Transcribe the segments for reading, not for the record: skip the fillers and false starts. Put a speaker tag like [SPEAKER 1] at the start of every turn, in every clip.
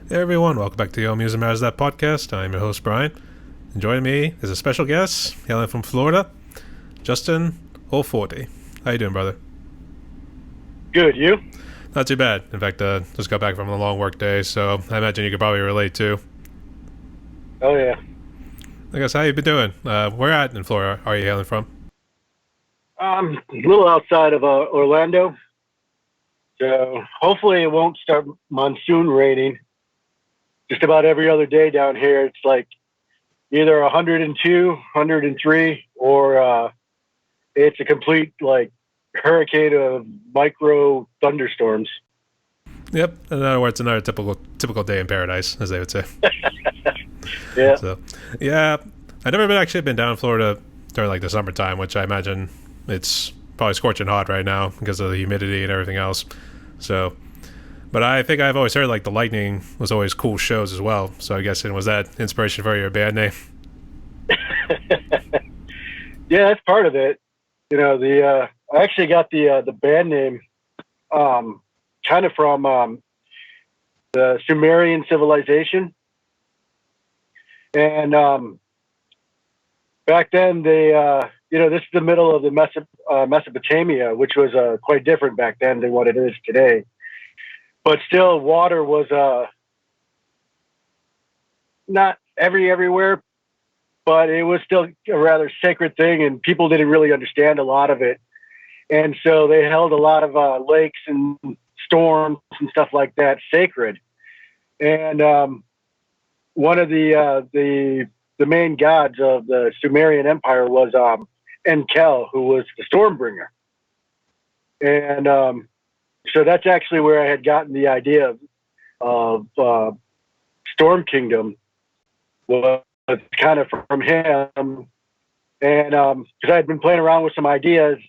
[SPEAKER 1] Hey everyone, welcome back to the All Music Matters That podcast. I'm your host Brian. And joining me is a special guest, hailing from Florida, Justin Holforty. How you doing, brother?
[SPEAKER 2] Good, you?
[SPEAKER 1] Not too bad. In fact, just got back from a long work day, so I imagine you could probably relate too.
[SPEAKER 2] Oh yeah.
[SPEAKER 1] I guess how you been doing? Where at in Florida are you hailing from?
[SPEAKER 2] A little outside of Orlando, so hopefully it won't start monsoon raining. Just about every other day down here, it's like either 102, 103, or it's a complete like hurricane of micro thunderstorms.
[SPEAKER 1] Yep. In other words, another typical day in paradise, as they would say.
[SPEAKER 2] Yeah.
[SPEAKER 1] So, yeah, I've never been down in Florida during like the summertime, which I imagine it's probably scorching hot right now because of the humidity and everything else. So, but I think I've always heard like the lightning was always cool shows as well. So I guess it was that inspiration for your band name.
[SPEAKER 2] Yeah, that's part of it. You know, I actually got the band name kind of from the Sumerian civilization. And back then, this is the middle of the Mesopotamia, which was quite different back then than what it is today. But still, water was not everywhere, but it was still a rather sacred thing, and people didn't really understand a lot of it. And so they held a lot of lakes and storms and stuff like that sacred. And one of the main gods of the Sumerian Empire was Enkel, who was the Stormbringer. And so that's actually where I had gotten the idea of Storm Kingdom, was kind of from him. And because I had been playing around with some ideas,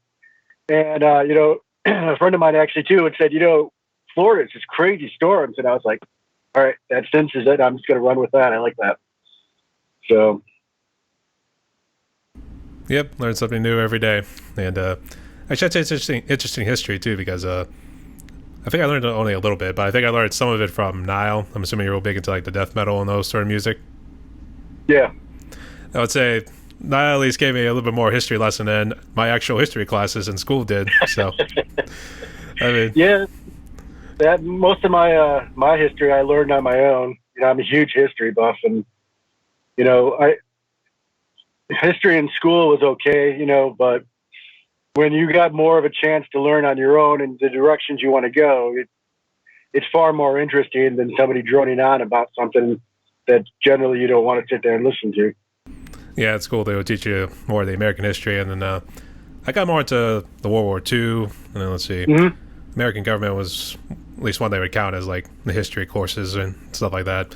[SPEAKER 2] and a friend of mine actually too had said, Florida's just crazy storms, and I was like, all right, that cinches it. I'm just going to run with that. I like that. So,
[SPEAKER 1] Yep, learn something new every day. And actually, I'd say it's interesting history too, because I think I learned only a little bit, but I think I learned some of it from Nile. I'm assuming you're real big into like the death metal and those sort of music.
[SPEAKER 2] yeah.
[SPEAKER 1] I would say Nile at least gave me a little bit more history lesson than my actual history classes in school did. So, I mean,
[SPEAKER 2] Yeah, that most of my history I learned on my own. I'm a huge history buff, and history in school was okay, but when you got more of a chance to learn on your own and the directions you want to go, it's far more interesting than somebody droning on about something that generally you don't want to sit there and listen to.
[SPEAKER 1] yeah, it's cool. They would teach you more of the American history, and then I got more into the World War II, and then let's see,
[SPEAKER 2] Mm-hmm.
[SPEAKER 1] American government was at least one they would count as like the history courses and stuff like that.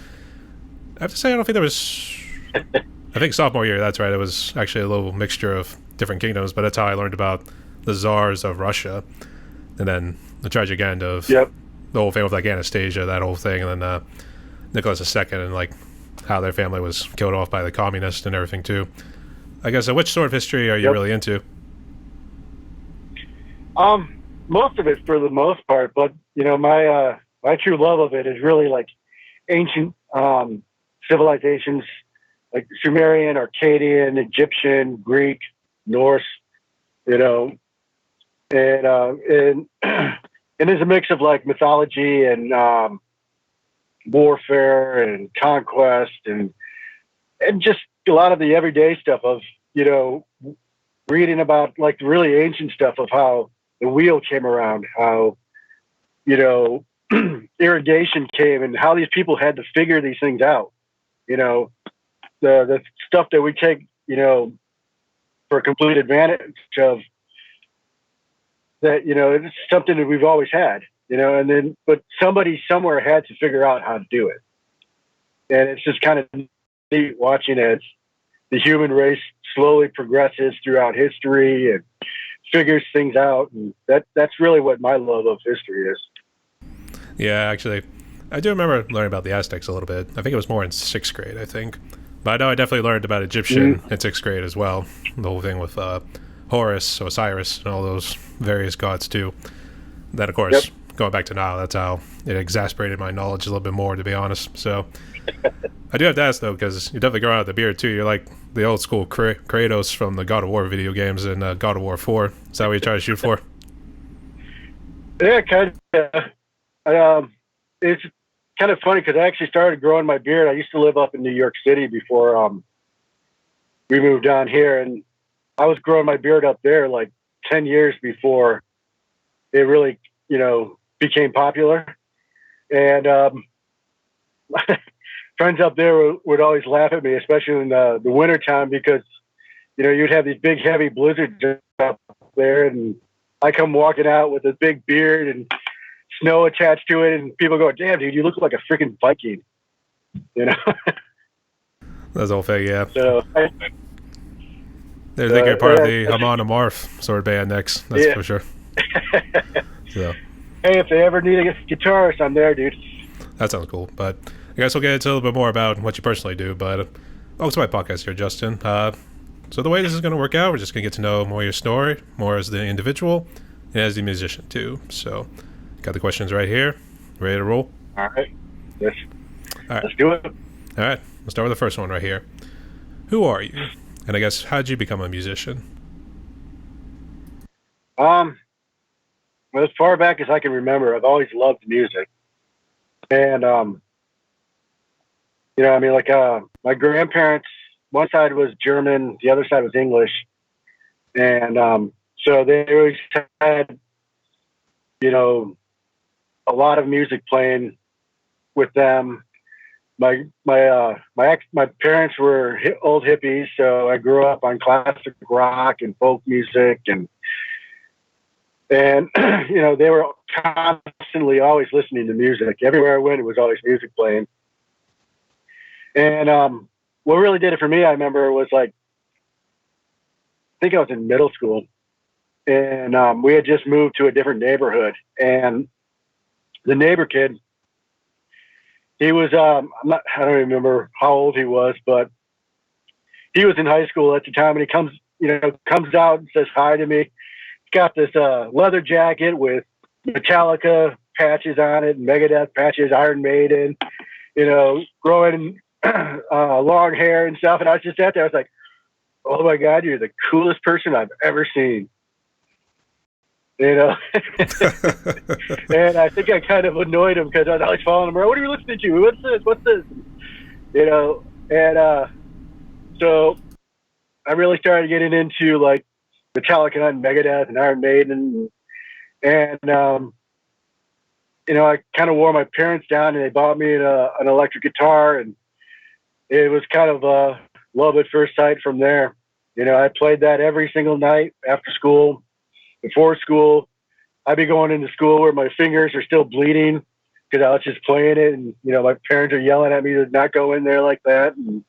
[SPEAKER 1] I have to say, I don't think there was. I think sophomore year, that's right. It was actually a little mixture of different kingdoms, but that's how I learned about the czars of Russia, and then the tragic end of
[SPEAKER 2] Yep.
[SPEAKER 1] the whole thing with like Anastasia, that whole thing, and then Nicholas II, and like how their family was killed off by the communists and everything too. I guess, which sort of history are you
[SPEAKER 2] Yep.
[SPEAKER 1] really into?
[SPEAKER 2] Most of it for the most part, but my true love of it is really like ancient civilizations, like Sumerian, Akkadian, Egyptian, Greek, Norse, and and there's a mix of like mythology and warfare and conquest and just a lot of the everyday stuff of reading about like the really ancient stuff of how the wheel came around, how irrigation came, and how these people had to figure these things out. The stuff that we take for complete advantage of, that it's something that we've always had, but somebody somewhere had to figure out how to do it. And it's just kind of neat watching as the human race slowly progresses throughout history and figures things out, and that's really what my love of history is.
[SPEAKER 1] Yeah, actually, I do remember learning about the Aztecs a little bit. I think it was more in sixth grade, I think. But I know I definitely learned about Egyptian in sixth grade as well. The whole thing with Horus, Osiris, and all those various gods too. That, of course,
[SPEAKER 2] Yep.
[SPEAKER 1] going back to now, that's how it exasperated my knowledge a little bit more, to be honest. So I do have to ask though, because you're definitely growing out the beard too. You're like the old school Kratos from the God of War video games and God of War 4. Is that what you try to shoot for?
[SPEAKER 2] Yeah, kind of. It's kind of funny because I actually started growing my beard. I used to live up in New York City before we moved down here, and I was growing my beard up there like 10 years before it really, became popular. And friends up there would always laugh at me, especially in the winter time, because you'd have these big heavy blizzards up there, and I come walking out with a big beard and snow attached to it, and people go, "Damn, dude, you look like a freaking Viking."
[SPEAKER 1] That's all fake, yeah.
[SPEAKER 2] So
[SPEAKER 1] they think you're part of the Amon Amarth sort of band next, that's for sure. So,
[SPEAKER 2] hey, if they ever need a guitarist, I'm there, dude.
[SPEAKER 1] That sounds cool. But I guess we'll get into a little bit more about what you personally do. But welcome to my podcast here, Justin. So the way this is going to work out, we're just going to get to know more your story, more as the individual, and as the musician too. So, got the questions right here. Ready to roll?
[SPEAKER 2] All right. Yes.
[SPEAKER 1] All right.
[SPEAKER 2] Let's do it.
[SPEAKER 1] All right. We'll start with the first one right here. Who are you? And I guess, how did you become a musician?
[SPEAKER 2] Well, as far back as I can remember, I've always loved music. And, my grandparents, one side was German, the other side was English. And so they always had, a lot of music playing with them. My parents were old hippies, so I grew up on classic rock and folk music, and they were constantly always listening to music. Everywhere I went, it was always music playing. And what really did it for me, I remember, was I think I was in middle school, and we had just moved to a different neighborhood, and the neighbor kid, he was, I don't remember how old he was, but he was in high school at the time, and he comes out and says hi to me. He's got this leather jacket with Metallica patches on it, and Megadeth patches, Iron Maiden, growing long hair and stuff. And I was just sat there, I was like, oh my God, you're the coolest person I've ever seen. And I think I kind of annoyed him because I was always following him around. What are you listening to? What's this? What's this? And so I really started getting into Metallica and Megadeth and Iron Maiden. And, I kind of wore my parents down, and they bought me an electric guitar, and it was kind of love at first sight from there. I played that every single night after school. Before school, I'd be going into school where my fingers are still bleeding because I was just playing it, and my parents are yelling at me to not go in there like that. And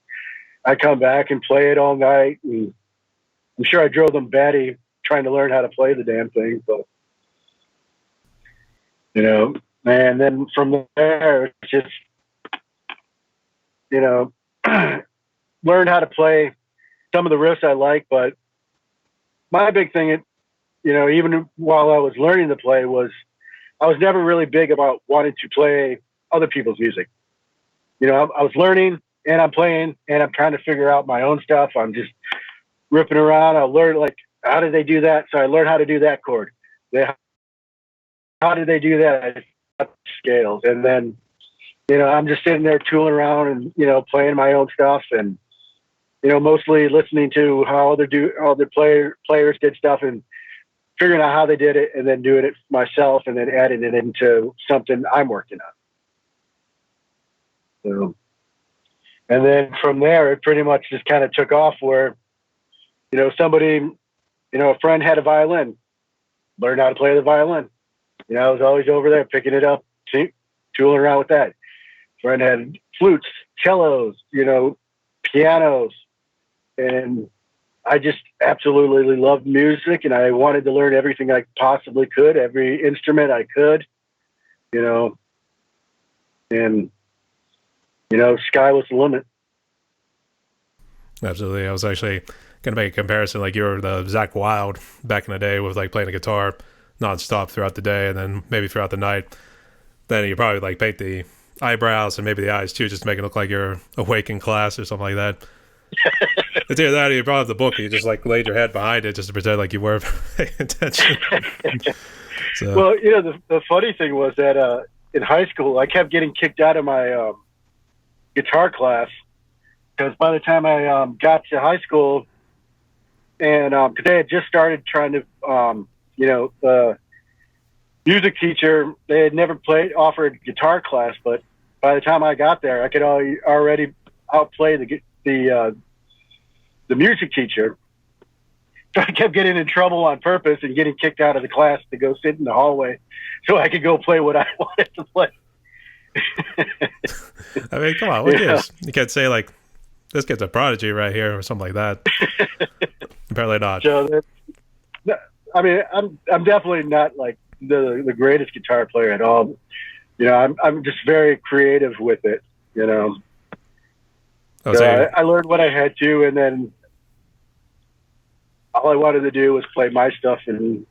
[SPEAKER 2] I come back and play it all night, and I'm sure I drove them batty trying to learn how to play the damn thing. But and then from there, it's just learn how to play some of the riffs I like. But my big thing, even while I was learning to play, was I was never really big about wanting to play other people's music. I was learning, and I'm playing, and I'm trying to figure out my own stuff. I'm just ripping around. I learned how did they do that? So I learned how to do that chord. How did they do that? Scales. And then, I'm just sitting there tooling around and, playing my own stuff, and, mostly listening to how other players did stuff, and figuring out how they did it, and then doing it myself, and then adding it into something I'm working on. So, and then from there, it pretty much just kind of took off where, somebody, a friend had a violin, learned how to play the violin. I was always over there picking it up, tooling around with that. Friend had flutes, cellos, pianos, and I just absolutely loved music, and I wanted to learn everything I possibly could, every instrument I could, and sky was the limit.
[SPEAKER 1] Absolutely. I was actually going to make a comparison. You were the Zach Wilde back in the day with playing the guitar. nonstop throughout the day, and then maybe throughout the night. Then you probably like paint the eyebrows and maybe the eyes too, just to make it look like you're awake in class or something like that. It's either that or you brought up the book and you just like laid your head behind it just to pretend like you were paying attention. So.
[SPEAKER 2] Well, the funny thing was that in high school, I kept getting kicked out of my guitar class because by the time I got to high school, and because they had just started trying to, the music teacher, they had never offered guitar class, but by the time I got there, I could already outplay the music teacher. So I kept getting in trouble on purpose and getting kicked out of the class to go sit in the hallway so I could go play what I wanted to play.
[SPEAKER 1] I mean, come on, what gives? You can't say like, this kid's a prodigy right here or something like that. Apparently not.
[SPEAKER 2] So I mean, I'm definitely not like the greatest guitar player at all. I'm just very creative with it, So I learned what I had to, and then all I wanted to do was play my stuff and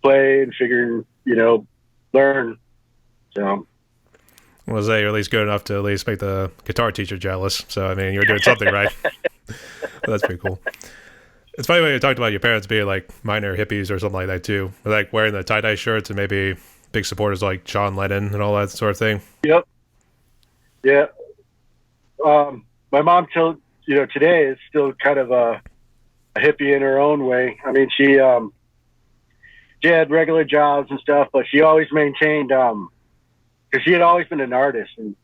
[SPEAKER 2] play and figure, learn. So.
[SPEAKER 1] Well, say you're at least good enough to at least make the guitar teacher jealous. So, I mean, you're doing something right. That's pretty cool. It's funny when you talked about your parents being like minor hippies or something like that too. Like wearing the tie-dye shirts and maybe big supporters like John Lennon and all that sort of thing.
[SPEAKER 2] Yep. Yeah. My mom today is still kind of a hippie in her own way. I mean, she had regular jobs and stuff, but she always maintained, because she had always been an artist, and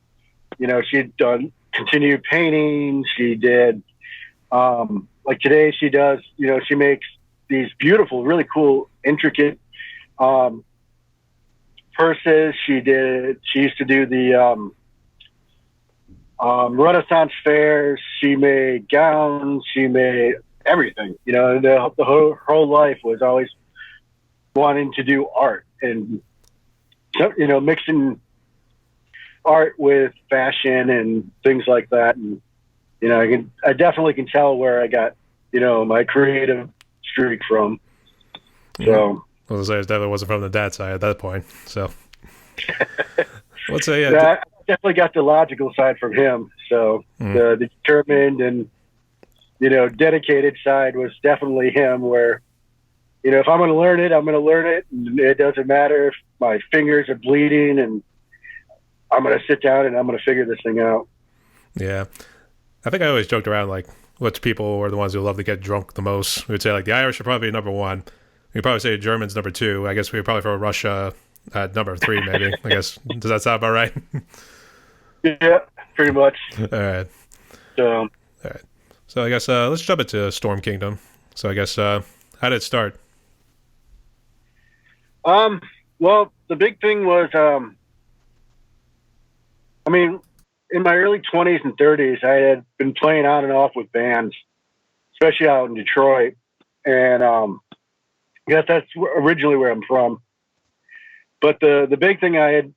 [SPEAKER 2] she'd done continued painting. She did like today she does, she makes these beautiful, really cool, intricate purses. She used to do the Renaissance fairs. She made gowns. She made everything. The whole life was always wanting to do art, and mixing art with fashion and things like that. And I definitely can tell where I got my creative streak from. So
[SPEAKER 1] I was gonna say it definitely wasn't from the dad side at that point. So let's say
[SPEAKER 2] I definitely got the logical side from him. So the determined and dedicated side was definitely him, where if I'm going to learn it, I'm going to learn it, and it doesn't matter if my fingers are bleeding, and I'm going to sit down and I'm going to figure this thing out.
[SPEAKER 1] Yeah. I think I always joked around like which people are the ones who love to get drunk the most. We would say like the Irish are probably number one. We'd probably say Germans number two. I guess we would probably throw Russia at number three, maybe. I guess. Does that sound about right?
[SPEAKER 2] Yeah, pretty much.
[SPEAKER 1] All right.
[SPEAKER 2] All
[SPEAKER 1] right. So I guess let's jump into Storm Kingdom. So I guess how did it start?
[SPEAKER 2] Well, the big thing was, in my early 20s and 30s, I had been playing on and off with bands, especially out in Detroit. And I guess that's originally where I'm from. But the big thing I had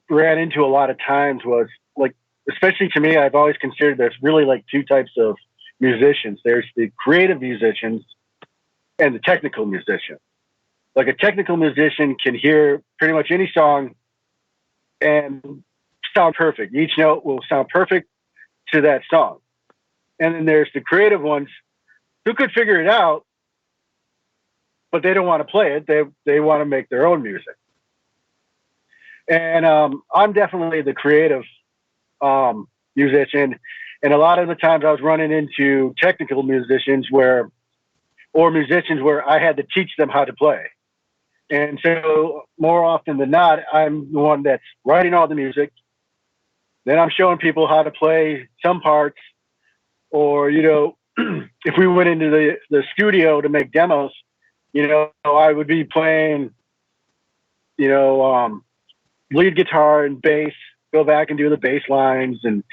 [SPEAKER 2] ran into a lot of times was, like, especially to me, I've always considered there's really like two types of musicians. There's the creative musicians and the technical musician. Like a technical musician can hear pretty much any song and sound perfect. Each note will sound perfect to that song. And then there's the creative ones who could figure it out, but they don't want to play it. They want to make their own music. And I'm definitely the creative musician. And a lot of the times I was running into technical musicians or musicians where I had to teach them how to play. And so more often than not, I'm the one that's writing all the music. Then I'm showing people how to play some parts, or, if we went into the studio to make demos, I would be playing, lead guitar and bass, go back and do the bass lines, and,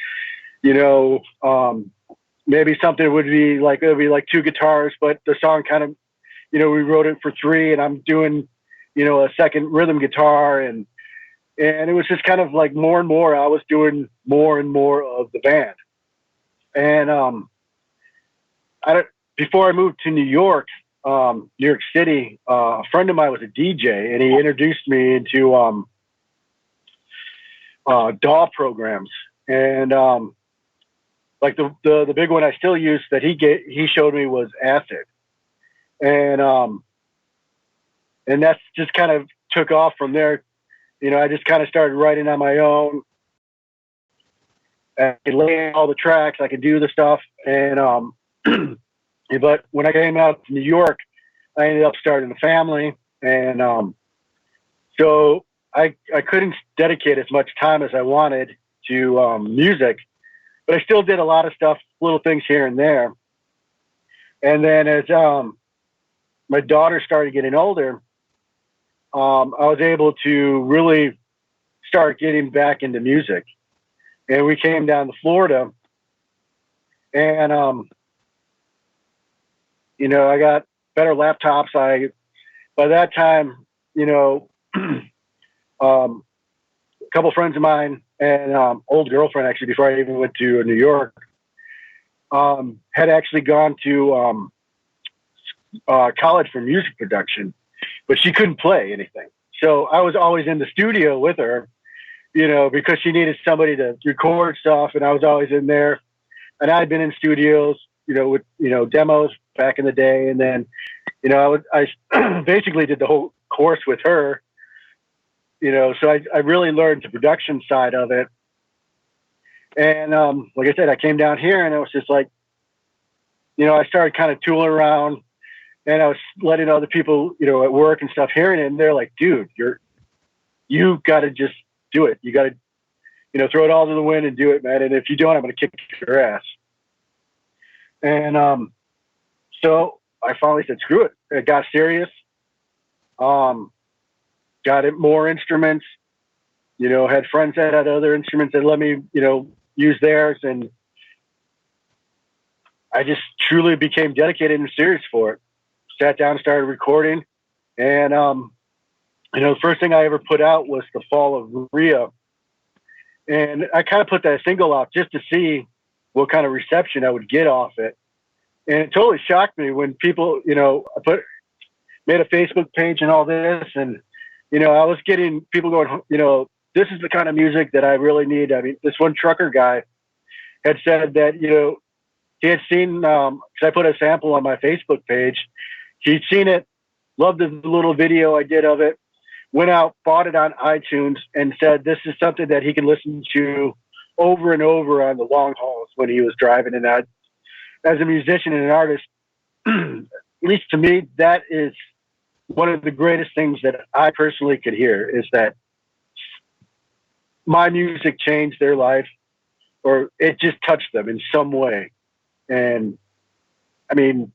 [SPEAKER 2] maybe something would be like, it would be like two guitars, but the song kind of, we wrote it for three, and I'm doing, a second rhythm guitar, and it was just kind of like more and more, I was doing more and more of the band. And before I moved to New York, New York City, a friend of mine was a DJ, and he introduced me into DAW programs. And like the big one I still use that he showed me was Acid. And that's just kind of took off from there. You know, I just kind of started writing on my own. I could lay in all the tracks, I could do the stuff. And but when I came out to New York, I ended up starting a family. And so I couldn't dedicate as much time as I wanted to music, but I still did a lot of stuff, little things here and there. And then as my daughter started getting older, I was able to really start getting back into music. And we came down to Florida, and you know, I got better laptops. By that time, you know, a couple friends of mine and old girlfriend, actually, before I even went to New York, had actually gone to college for music production, but she couldn't play anything. So I was always in the studio with her, you know, because she needed somebody to record stuff, and I was always in there. And I'd been in studios, you know, with, you know, demos back in the day. And then, you know, I basically did the whole course with her, you know, so I really learned the production side of it. And like I said, I came down here, and it was just like, you know, I started kind of tooling around, and I was letting other people, you know, at work and stuff hearing it, and they're like, dude, you got to just do it. You got to, you know, throw it all to the wind and do it, man. And if you don't, I'm going to kick your ass. And so I finally said, screw it. It got serious. Got it, more instruments, you know, had friends that had other instruments that let me, you know, use theirs. And I just truly became dedicated and serious for it. Sat down and started recording. And, you know, the first thing I ever put out was The Fall of Rhea. And I kind of put that single out just to see what kind of reception I would get off it. And it totally shocked me when people, you know, made a Facebook page and all this. And, you know, I was getting people going, you know, this is the kind of music that I really need. I mean, this one trucker guy had said that, you know, he had seen, because I put a sample on my Facebook page. He'd seen it, loved the little video I did of it, went out, bought it on iTunes, and said this is something that he can listen to over and over on the long hauls when he was driving. And I, as a musician and an artist, at least to me, that is one of the greatest things that I personally could hear, is that my music changed their life, or it just touched them in some way. And I mean,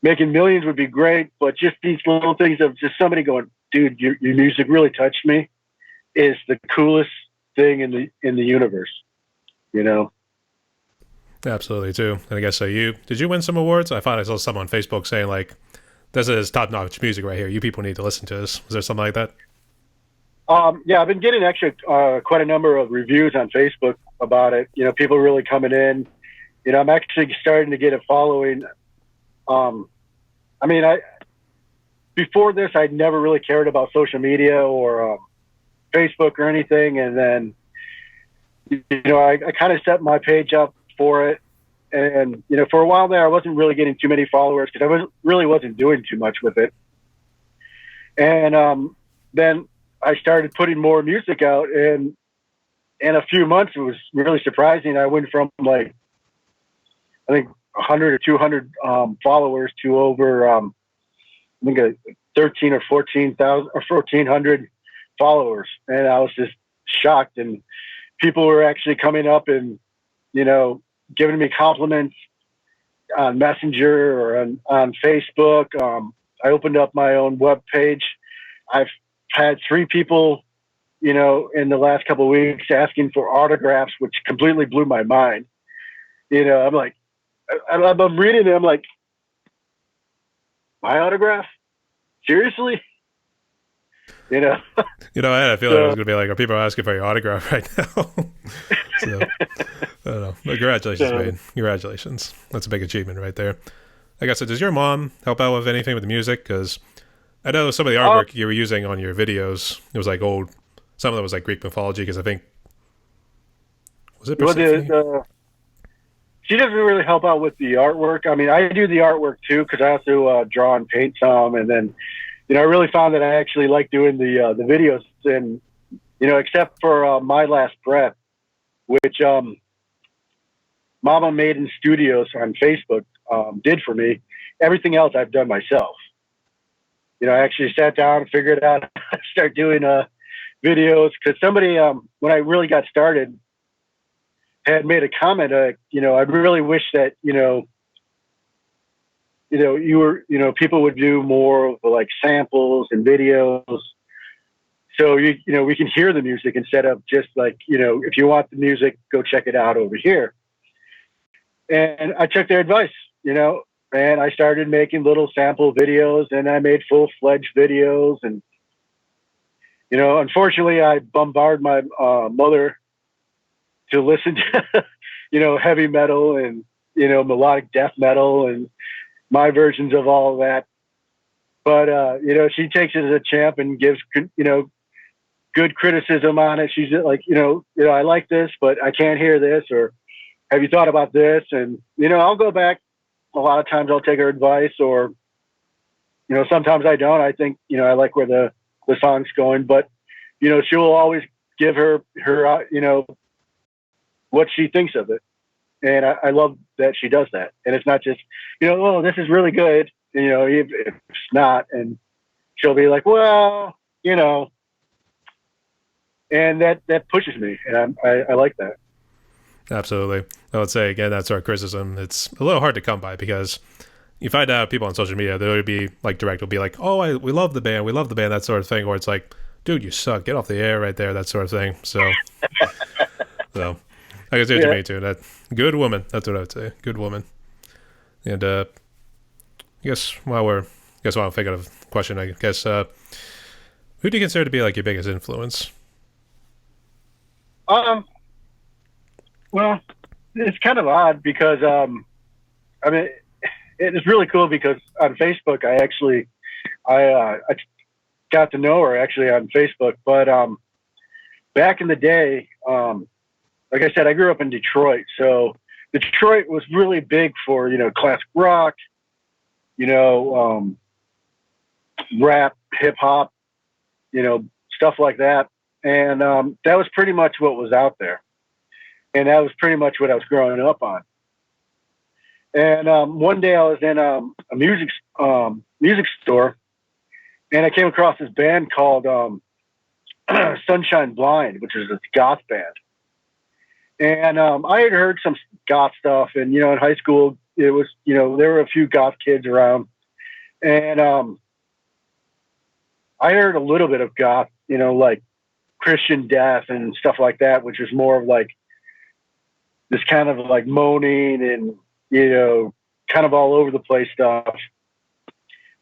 [SPEAKER 2] making millions would be great, but just these little things of just somebody going, dude, your music really touched me, is the coolest thing in the universe, you know?
[SPEAKER 1] Absolutely, too. And I guess so. Did you win some awards? I found I saw some on Facebook saying, like, this is top-notch music right here. You people need to listen to this. Was there something like that?
[SPEAKER 2] Yeah, I've been getting actually quite a number of reviews on Facebook about it. You know, people really coming in. You know, I'm actually starting to get a following. I mean, before this, I'd never really cared about social media or Facebook or anything. And then, you know, I kind of set my page up for it. And, you know, for a while there, I wasn't really getting too many followers because I really wasn't doing too much with it. And then I started putting more music out. And in a few months, it was really surprising. I went from, like, I think 100 or 200 followers to over, I think 13 or 14,000 or 1,400 followers. And I was just shocked. And people were actually coming up and, you know, giving me compliments on Messenger or on Facebook. I opened up my own web page. I've had 3 people, you know, in the last couple of weeks asking for autographs, which completely blew my mind. You know, I'm like, I'm reading it. I'm like, my autograph? Seriously? You know?
[SPEAKER 1] You know, I had a feeling it was going to be like, are people asking for your autograph right now? So, I don't know. But congratulations, man. Congratulations. That's a big achievement right there. like I said, does your mom help out with anything with the music? Because I know some of the
[SPEAKER 2] Um,
[SPEAKER 1] artwork you were using on your videos, it was like old, some of it was like Greek mythology, because I think, was it
[SPEAKER 2] well,
[SPEAKER 1] Persephone?
[SPEAKER 2] she doesn't really help out with the artwork. I mean, I do the artwork too because I also draw and paint some, and then I really found that I actually like doing the videos, and except for My Last Breath, which Mama Made in Studios on Facebook did for me. Everything else I've done myself. I actually sat down and figured out how to start doing videos because somebody, when I really got started, had made a comment. I really wish that you were, people would do more of like samples and videos, so we can hear the music instead of just like if you want the music, go check it out over here. And I took their advice, and I started making little sample videos, and I made full-fledged videos. And unfortunately, I bombard my mother to listen to heavy metal and melodic death metal and my versions of all of that. But she takes it as a champ and gives good criticism on it. She's like, I like this, but I can't hear this, or have you thought about this? And I'll go back. A lot of times I'll take her advice, or sometimes I don't. I think I like where the song's going, but she'll always give her what she thinks of it. And I love that she does that. And it's not just, oh, this is really good. If it's not, and she'll be like, well, and that pushes me. And I like that.
[SPEAKER 1] Absolutely. I would say, again, that's our criticism. It's a little hard to come by because you find out people on social media, they'll be like direct, will be like, oh, we love the band, that sort of thing. Or it's like, dude, you suck, get off the air right there, that sort of thing. So, I guess it's me too. That good woman. That's what I would say. Good woman. And I guess while I'm thinking of a question, I guess who do you consider to be like your biggest influence?
[SPEAKER 2] Well, it's kind of odd because I mean, it's really cool because on Facebook I got to know her actually on Facebook, but back in the day, like I said, I grew up in Detroit, so Detroit was really big for classic rock, rap, hip hop, stuff like that, and that was pretty much what was out there, and that was pretty much what I was growing up on. And one day I was in a music store, and I came across this band called Sunshine Blind, which is a goth band. And I had heard some goth stuff, and in high school it was there were a few goth kids around, and I heard a little bit of goth, like Christian death and stuff like that, which is more of like this kind of like moaning and kind of all over the place stuff.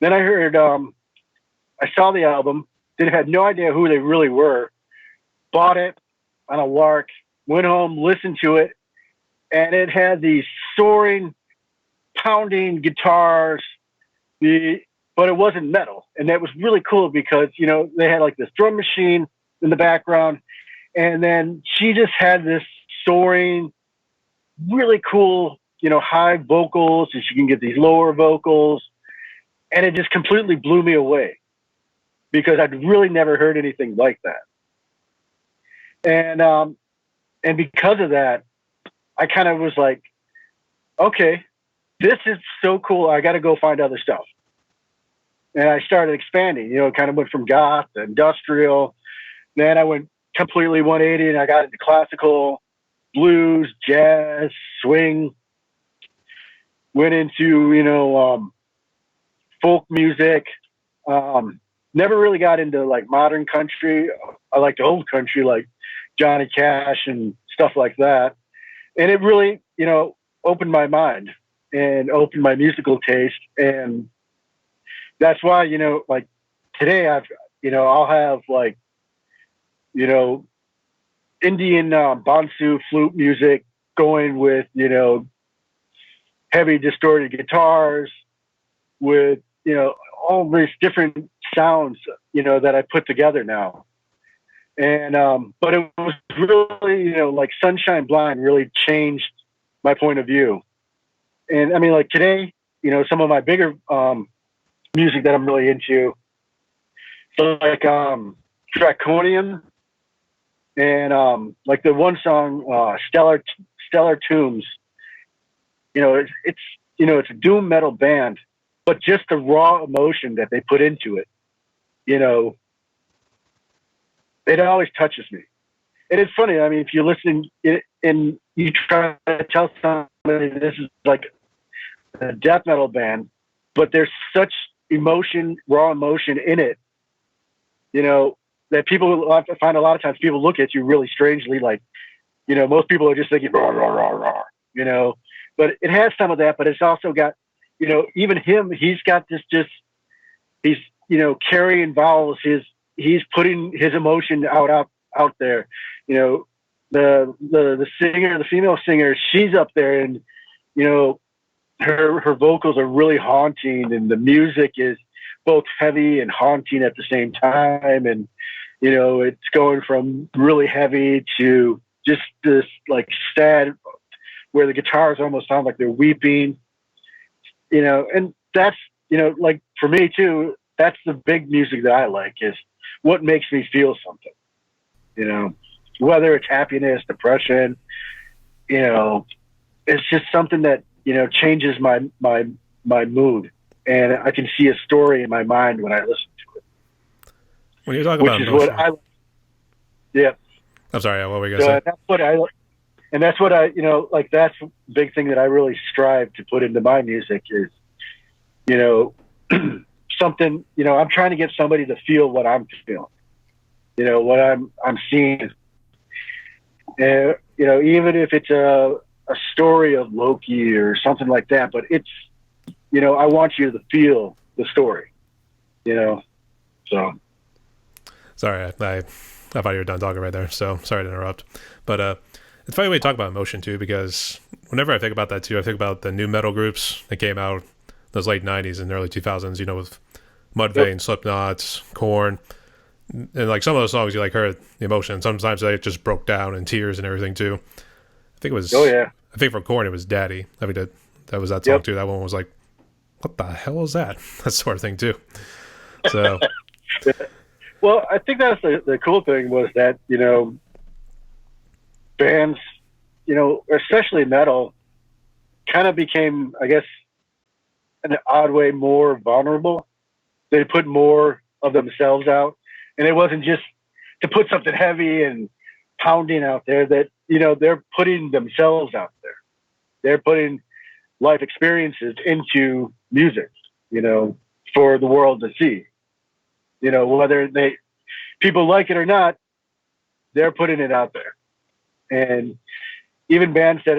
[SPEAKER 2] Then I heard, I saw the album, had no idea who they really were, bought it on a lark, went home, listened to it, and it had these soaring, pounding guitars, but it wasn't metal. And that was really cool because, they had like this drum machine in the background, and then she just had this soaring, really cool, high vocals, and she can get these lower vocals, and it just completely blew me away because I'd really never heard anything like that. And because of that, I kind of was like, okay, this is so cool. I got to go find other stuff. And I started expanding, kind of went from goth to industrial. Then I went completely 180 and I got into classical, blues, jazz, swing, went into, folk music. Never really got into like modern country. I liked old country, like Johnny Cash and stuff like that. And it really, opened my mind and opened my musical taste. And that's why, like today I'll have like, Indian Bansu flute music going with, heavy distorted guitars, with, all these different sounds, that I put together now. And, but it was really, like Sunshine Blind really changed my point of view. And I mean, like today, some of my bigger, music that I'm really into, so like, Draconium and, like the one song, Stellar Tombs, it's a doom metal band, but just the raw emotion that they put into it, it always touches me. And it's funny. I mean, if you listen and you try to tell somebody this is like a death metal band, but there's such emotion, raw emotion in it, that people, I find a lot of times people look at you really strangely, like, most people are just thinking, rah, rah, rah, rah, but it has some of that, but it's also got, even him, he's got this he's, carrying vowels, he's putting his emotion out there, the singer, the female singer, she's up there and, her vocals are really haunting, and the music is both heavy and haunting at the same time. And, it's going from really heavy to just this like sad, where the guitars almost sound like they're weeping, and that's, like for me too, that's the big music that I like, is what makes me feel something, whether it's happiness, depression, it's just something that, changes my mood, and I can see a story in my mind when I listen to it.
[SPEAKER 1] When you talk about emotion,
[SPEAKER 2] yeah.
[SPEAKER 1] I'm sorry, what were you going to say?
[SPEAKER 2] That's what I, like that's the big thing that I really strive to put into my music is, something, I'm trying to get somebody to feel what I'm feeling, what I'm seeing. Even if it's a story of Loki or something like that, but it's, I want you to feel the story, so.
[SPEAKER 1] Sorry, I thought you were done talking right there, so sorry to interrupt. But it's funny when you talk about emotion too, because whenever I think about that too, I think about the new metal groups that came out those late 90s and early 2000s, with Mudvayne, Slipknot, Korn, and like some of those songs you like heard the emotion. Sometimes they just broke down in tears and everything too. I think it was. Oh yeah. I think for Korn it was Daddy. I mean that was that song too. That one was like, what the hell is that? That sort of thing too. So.
[SPEAKER 2] Well, I think that's the cool thing was that, bands, especially metal, kind of became, I guess, in an odd way, more vulnerable. They put more of themselves out. And it wasn't just to put something heavy and pounding out there, that, they're putting themselves out there. They're putting life experiences into music, for the world to see. Whether people like it or not, they're putting it out there. And even bands that,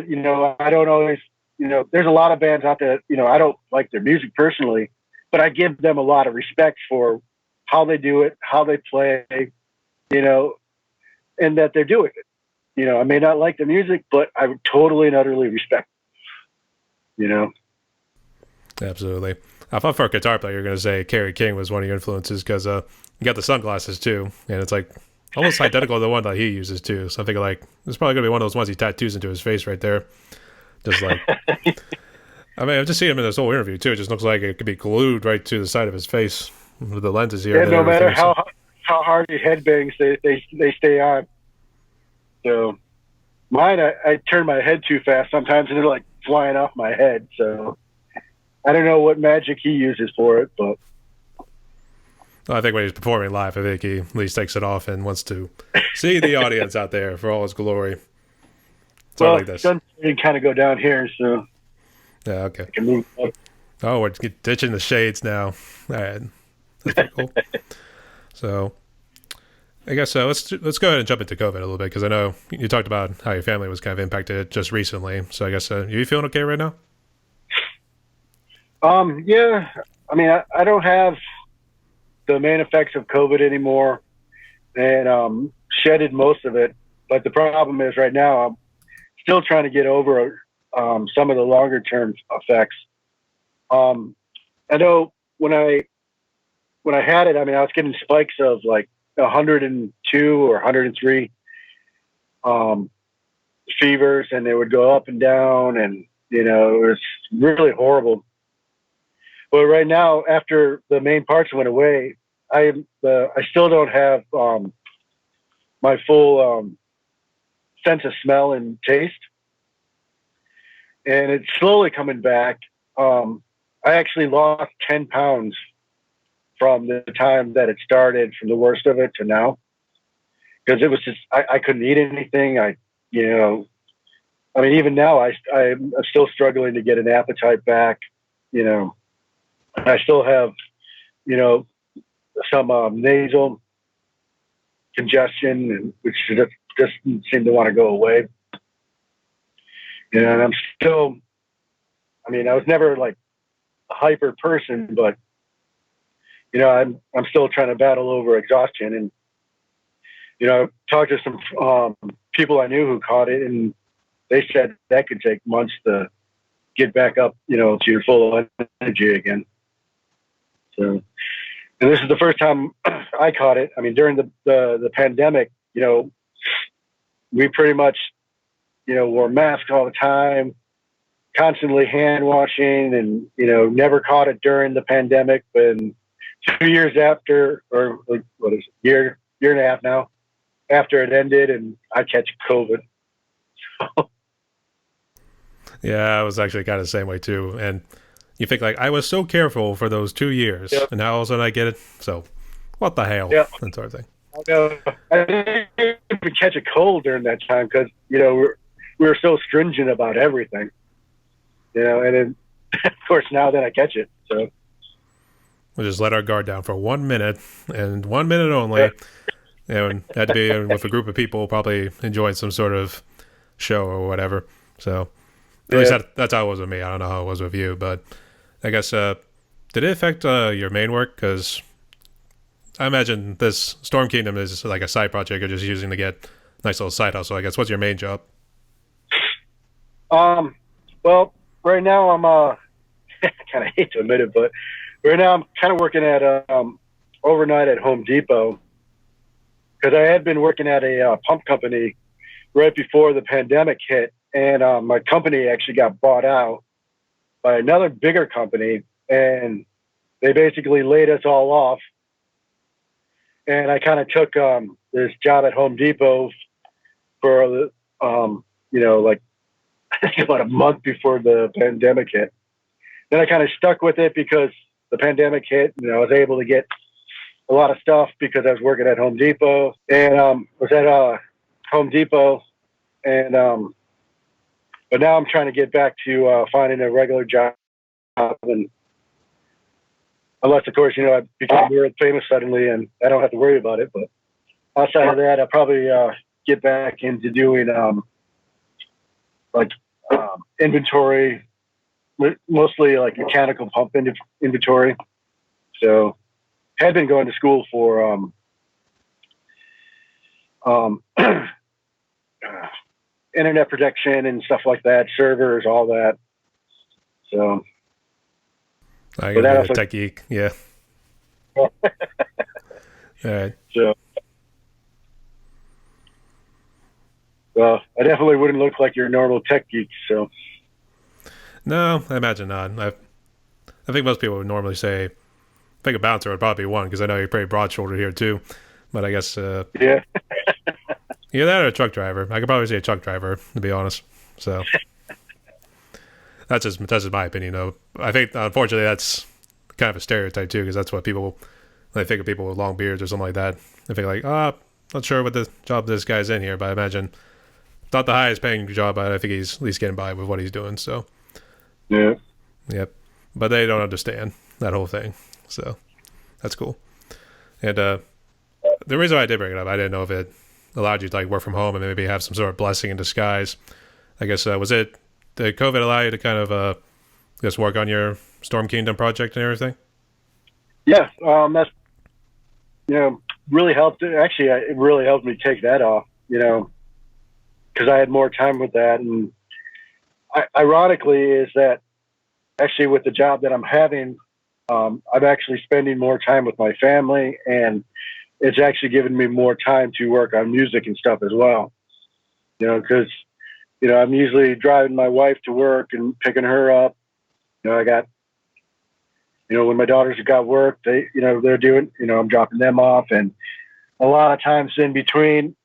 [SPEAKER 2] I don't always, there's a lot of bands out there that, I don't like their music personally, but I give them a lot of respect for how they do it, how they play, and that they're doing it. I may not like the music, but I totally and utterly respect it,
[SPEAKER 1] Absolutely. I thought for a guitar player, you're going to say Kerry King was one of your influences because you got the sunglasses too, and it's like almost identical to the one that he uses too. So I'm thinking like it's probably going to be one of those ones he tattoos into his face right there. Just like, I mean, I've just seen him in this whole interview too. It just looks like it could be glued right to the side of his face with the lenses here.
[SPEAKER 2] Yeah, no matter how hard he headbangs, they stay on. So mine, I turn my head too fast sometimes, and they're like flying off my head. So. I don't know what magic he uses for it, but
[SPEAKER 1] well, I think when he's performing live, I think he at least takes it off and wants to see the audience out there for all his glory.
[SPEAKER 2] Well, like this. It kind of go down here, so
[SPEAKER 1] yeah, okay.
[SPEAKER 2] I can move up.
[SPEAKER 1] Oh, we're ditching the shades now. All right, that's pretty cool. So, I guess let's go ahead and jump into COVID a little bit because I know you talked about how your family was kind of impacted just recently. So, I guess you feeling okay right now?
[SPEAKER 2] Yeah, I mean, I don't have the main effects of COVID anymore, and shedded most of it. But the problem is right now I'm still trying to get over some of the longer term effects. And I know when I had it, I mean, I was getting spikes of like 102 or 103 fevers, and they would go up and down, and it was really horrible. But right now, after the main parts went away, I still don't have my full sense of smell and taste, and it's slowly coming back. I actually lost 10 pounds from the time that it started, from the worst of it to now, because it was just I couldn't eat anything. I mean, even now I'm still struggling to get an appetite back. I still have some nasal congestion, and which just doesn't seem to want to go away. And I'm still, I mean, I was never like a hyper person, but I'm still trying to battle over exhaustion. And I talked to some people I knew who caught it, and they said that could take months to get back up, to your full energy again. So, and this is the first time I caught it. I mean, during the pandemic, we pretty much, wore masks all the time, constantly hand washing, and, never caught it during the pandemic. But 2 years after, or what is it, year and a half now, after it ended, and I catch COVID.
[SPEAKER 1] Yeah, I was actually kind of the same way too. And you think like I was so careful for those 2 years,
[SPEAKER 2] Yep.
[SPEAKER 1] and now all of a sudden I get it. So what the hell?
[SPEAKER 2] Yep.
[SPEAKER 1] That sort of thing.
[SPEAKER 2] I didn't even catch a cold during that time because we were so stringent about everything. And then of course now that I catch it, so
[SPEAKER 1] We'll just let our guard down for 1 minute and 1 minute only. And had to be with a group of people probably enjoying some sort of show or whatever. So at least that's how it was with me. I don't know how it was with you, but I guess did it affect your main work? Because I imagine this Storm Kingdom is like a side project you're just using to get a nice little side hustle. I guess what's your main job?
[SPEAKER 2] Well, right now I'm I kind of hate to admit it, but right now I'm kind of working at overnight at Home Depot, because I had been working at a pump company right before the pandemic hit, and my company actually got bought out by another bigger company, and they basically laid us all off. And I kind of took this job at Home Depot for like I think about a month before the pandemic hit. Then I kind of stuck with it because the pandemic hit, and I was able to get a lot of stuff because I was working at Home Depot, and was at Home Depot, and but now I'm trying to get back to finding a regular job, and unless of course I become world famous suddenly and I don't have to worry about it. But outside of that, I'll probably get back into doing inventory, mostly like mechanical pump inventory. So had been going to school for internet protection and stuff like that, servers, all that. So
[SPEAKER 1] I gotta be a tech geek, yeah. All right.
[SPEAKER 2] So, well, I definitely wouldn't look like your normal tech geek. So,
[SPEAKER 1] no, I imagine not. I think most people would normally say, I think a bouncer would probably be one, because I know you're pretty broad-shouldered here too. But I guess
[SPEAKER 2] yeah,
[SPEAKER 1] either that or a truck driver. I could probably say a truck driver, to be honest. So that's just my opinion, though. I think unfortunately that's kind of a stereotype too, because that's what people, when they think of people with long beards or something like that, they think like, not sure what the job this guy's in here, but I imagine not the highest paying job, but I think he's at least getting by with what he's doing. So
[SPEAKER 2] yeah,
[SPEAKER 1] yep. But they don't understand that whole thing, so that's cool. And the reason why I did bring it up, I didn't know if it allowed you to like work from home and maybe have some sort of blessing in disguise. I guess did COVID allow you to kind of just work on your Storm Kingdom project and everything?
[SPEAKER 2] Yeah, that's really helped. Actually, it really helped me take that off. Because I had more time with that. And ironically, is that actually with the job that I'm having, I'm actually spending more time with my family, and it's actually given me more time to work on music and stuff as well. Because I'm usually driving my wife to work and picking her up. I got, when my daughters have got work, they're doing, I'm dropping them off, and a lot of times in between,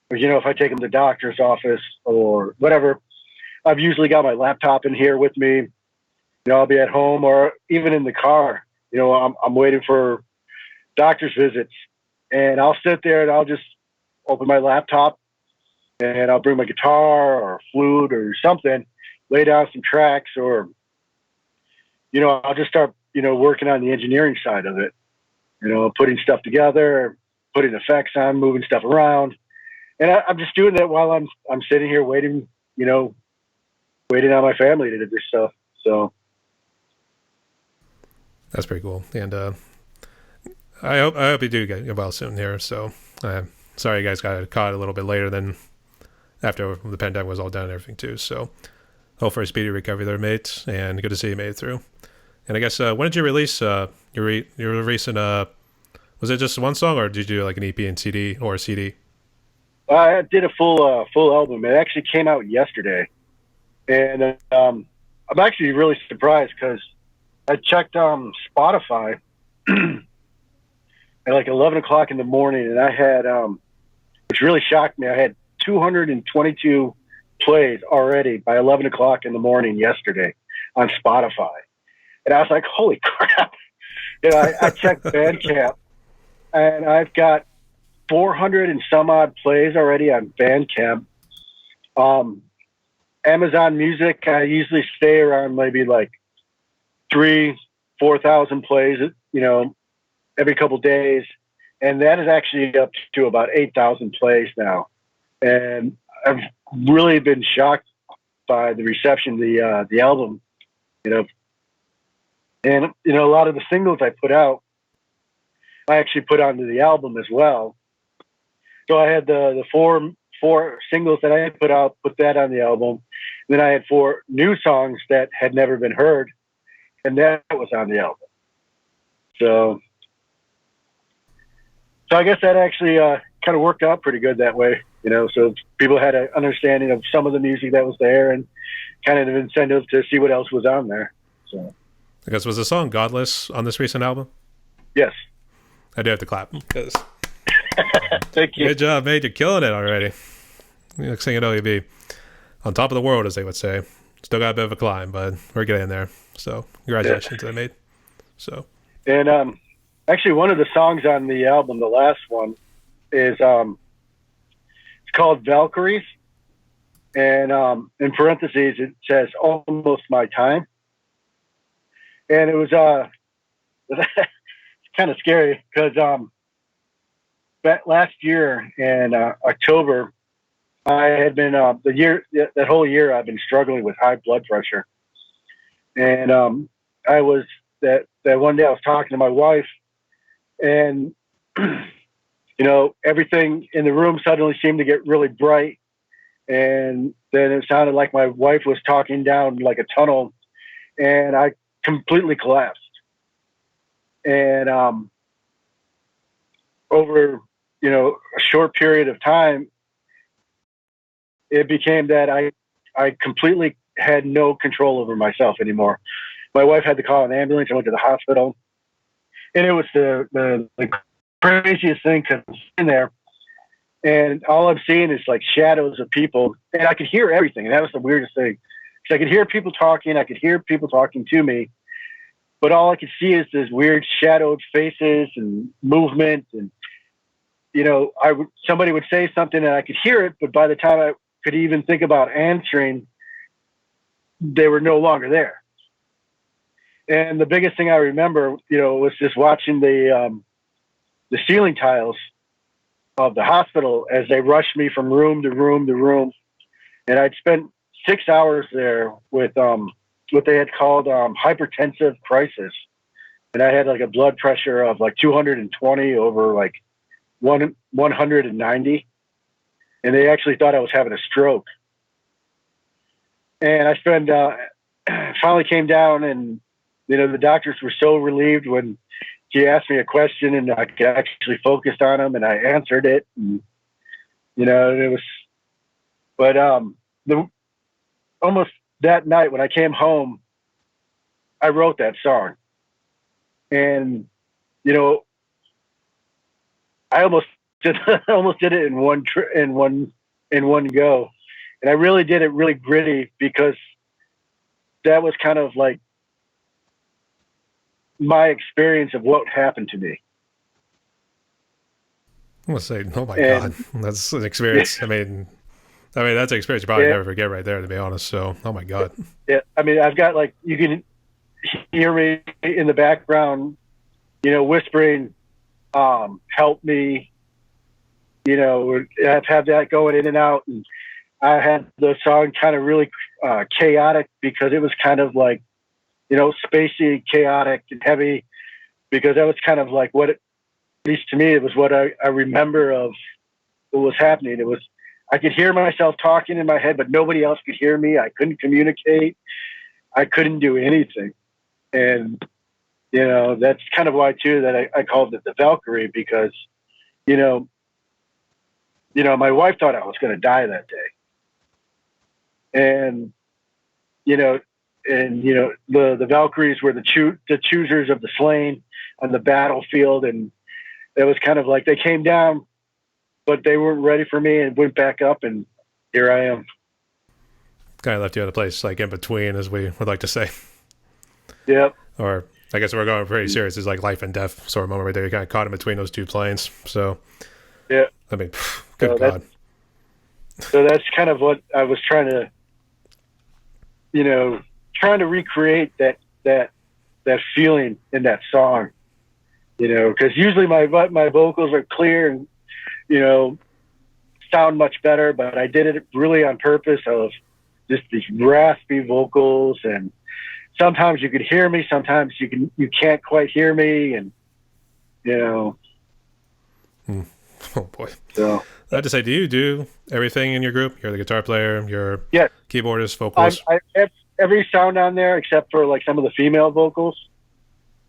[SPEAKER 2] if I take them to the doctor's office or whatever, I've usually got my laptop in here with me. I'll be at home or even in the car. I'm waiting for doctor's visits, and I'll sit there and I'll just open my laptop, and I'll bring my guitar or flute or something, lay down some tracks, or I'll just start working on the engineering side of it. Putting stuff together, putting effects on, moving stuff around, and I'm just doing that while I'm sitting here waiting. Waiting on my family to do this stuff. So.
[SPEAKER 1] That's pretty cool, and I hope you do get well soon here. So, sorry you guys got caught a little bit later than after the pandemic was all done and everything too. So, hope for a speedy recovery there, mate, and good to see you made it through. And I guess when did you release your recent? Was it just one song, or did you do like an EP and CD or a CD?
[SPEAKER 2] I did a full album. It actually came out yesterday, and I'm actually really surprised because I checked Spotify at like 11 o'clock in the morning, and I had, which really shocked me, I had 222 plays already by 11 o'clock in the morning yesterday on Spotify. And I was like, holy crap. I checked Bandcamp, and I've got 400 and some odd plays already on Bandcamp. Amazon Music, I usually stay around maybe like 4,000 plays, every couple days. And that is actually up to about 8,000 plays now. And I've really been shocked by the reception of the album, and, a lot of the singles I put out, I actually put onto the album as well. So I had the four singles that I had put out, put that on the album. Then I had 4 new songs that had never been heard, and that was on the album. So I guess that actually kind of worked out pretty good that way, so people had an understanding of some of the music that was there and kind of an incentive to see what else was on there. So
[SPEAKER 1] I guess was the song Godless on this recent album?
[SPEAKER 2] Yes.
[SPEAKER 1] I do have to clap. Because
[SPEAKER 2] thank you.
[SPEAKER 1] Good job, mate. You're killing it already. Next thing you know, you'll be on top of the world, as they would say. Still got a bit of a climb, but we're getting there. So congratulations to that, mate. So.
[SPEAKER 2] And actually, one of the songs on the album, the last one, is it's called Valkyries. And in parentheses, it says "Almost My Time." And it was kind of scary because last year in October, I had been that whole year I've been struggling with high blood pressure, and I was that one day I was talking to my wife, and everything in the room suddenly seemed to get really bright, and then it sounded like my wife was talking down like a tunnel, and I completely collapsed. And over a short period of time, it became that I completely had no control over myself anymore. My wife had to call an ambulance. I went to the hospital, and it was the craziest thing because I'm sitting there, and all I'm seeing is like shadows of people, and I could hear everything, and that was the weirdest thing. So I could hear people talking. I could hear people talking to me, but all I could see is this weird shadowed faces and movement, and somebody would say something, and I could hear it, but by the time I could even think about answering, they were no longer there. And the biggest thing I remember, was just watching the ceiling tiles of the hospital as they rushed me from room to room to room. And I'd spent 6 hours there with what they had called hypertensive crisis. And I had like a blood pressure of like 220 over like 190. And they actually thought I was having a stroke. And I finally came down, and the doctors were so relieved when she asked me a question and I actually focused on them and I answered it. And, it was, but almost that night when I came home, I wrote that song. And, I almost did it in one go. And I really did it really gritty because that was kind of like my experience of what happened to me.
[SPEAKER 1] I'm gonna say, oh my god, that's an experience. I mean, that's an experience you probably never forget, right there, to be honest. So, oh my god.
[SPEAKER 2] Yeah, I mean, I've got like you can hear me in the background, whispering, "Help me." I've had that going in and out, and I had the song kind of really chaotic because it was kind of like, spacey, chaotic, and heavy, because that was kind of like what, at least to me, it was what I remember of what was happening. It was, I could hear myself talking in my head, but nobody else could hear me. I couldn't communicate. I couldn't do anything. And, that's kind of why, too, that I called it the Valkyrie, because, my wife thought I was going to die that day. And, the Valkyries were the choosers of the slain on the battlefield. And it was kind of like they came down, but they weren't ready for me and went back up. And here I am.
[SPEAKER 1] Kind of left you in a place like in between, as we would like to say.
[SPEAKER 2] Yep.
[SPEAKER 1] Or I guess we're going pretty serious. It's like life and death sort of moment right there. You kind of caught in between those two planes. So,
[SPEAKER 2] yeah.
[SPEAKER 1] I mean, good God.
[SPEAKER 2] So that's kind of what I was trying to, recreate that feeling in that song, because usually my vocals are clear and, sound much better, but I did it really on purpose of just these raspy vocals, and sometimes you could hear me, sometimes you can't quite hear me, and
[SPEAKER 1] Oh boy.
[SPEAKER 2] So
[SPEAKER 1] I have to say, do you do everything in your group? You're the guitar player, you're keyboardist, vocalist.
[SPEAKER 2] I have every sound on there except for like some of the female vocals,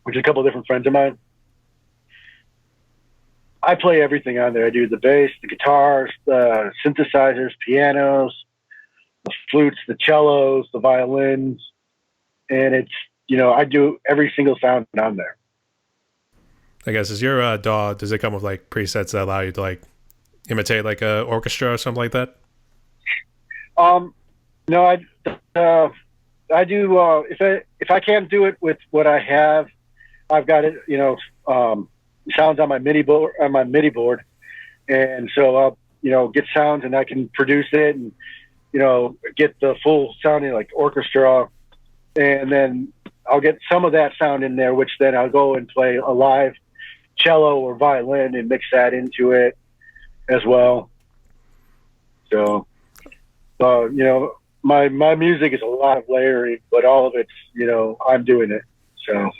[SPEAKER 2] which is a couple of different friends of mine. I play everything on there. I do the bass, the guitars, the synthesizers, pianos, the flutes, the cellos, the violins, and it's, I do every single sound on there.
[SPEAKER 1] I guess, is your DAW, does it come with like presets that allow you to like imitate like a orchestra or something like that?
[SPEAKER 2] No, I do. If I can't do it with what I have, I've got it. Sounds on my MIDI board, and so I'll get sounds and I can produce it and get the full sounding like orchestra, and then I'll get some of that sound in there, which then I'll go and play a live cello or violin and mix that into it as well. So, my music is a lot of layering, but all of it's, I'm doing it. So
[SPEAKER 1] I'm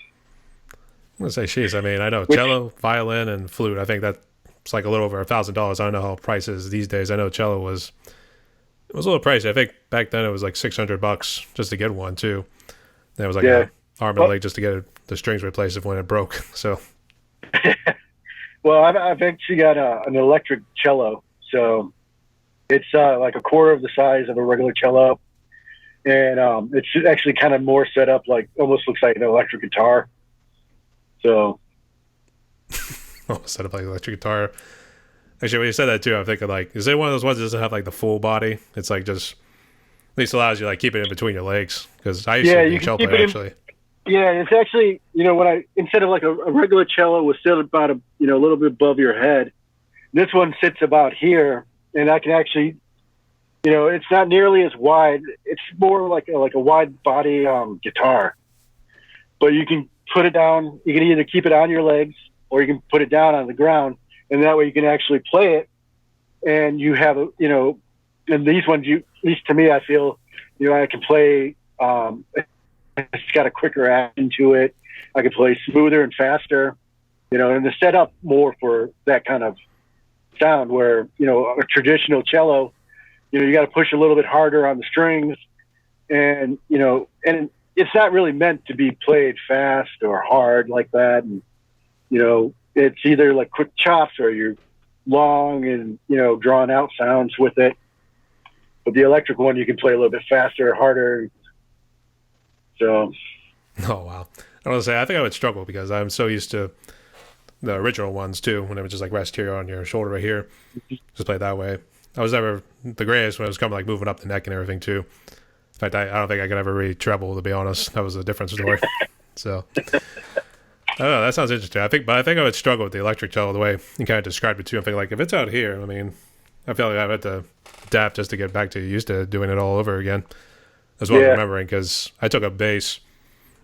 [SPEAKER 1] gonna say, she's. I mean, I know cello, violin, and flute. I think that's like a little over $1,000. I don't know how prices these days. I know cello was a little pricey. I think back then it was like $600 just to get one too. And it was like an arm and a leg just to get the strings replaced when it broke. So.
[SPEAKER 2] Well, I've actually got an electric cello, so it's like a quarter of the size of a regular cello, and it's actually kind of more set up like almost looks like an electric guitar. So,
[SPEAKER 1] set up like an electric guitar. Actually, when you said that too, I'm thinking like, is it one of those ones that doesn't have like the full body? It's like just at least allows you like keep it in between your legs, because I used to be a cello player actually.
[SPEAKER 2] Yeah, it's actually, when instead of like a regular cello was still about a little bit above your head, this one sits about here, and I can actually, it's not nearly as wide. It's more like a wide body guitar, but you can put it down. You can either keep it on your legs or you can put it down on the ground, and that way you can actually play it. And you have and these ones, at least to me, I feel, I can play. It's got a quicker action to it. I can play smoother and faster, and the setup more for that kind of sound where, a traditional cello, you got to push a little bit harder on the strings and, and it's not really meant to be played fast or hard like that. And, you know, it's either like quick chops or you're long and, you know, drawn out sounds with it. But the electric one, you can play a little bit faster, harder. So.
[SPEAKER 1] Oh, wow. I want to say, I think I would struggle because I'm so used to the original ones too, when it was just like rest here on your shoulder right here. Just play it that way. I was never the greatest when it was coming like moving up the neck and everything too. In fact, I don't think I could ever really treble, to be honest. That was a different story. So, I don't know. That sounds interesting. I think I would struggle with the electric cello the way you kind of described it too. I'm thinking like if it's out here, I mean, I feel like I have to adapt just to get back to used to doing it all over again, as well as remembering because I took a bass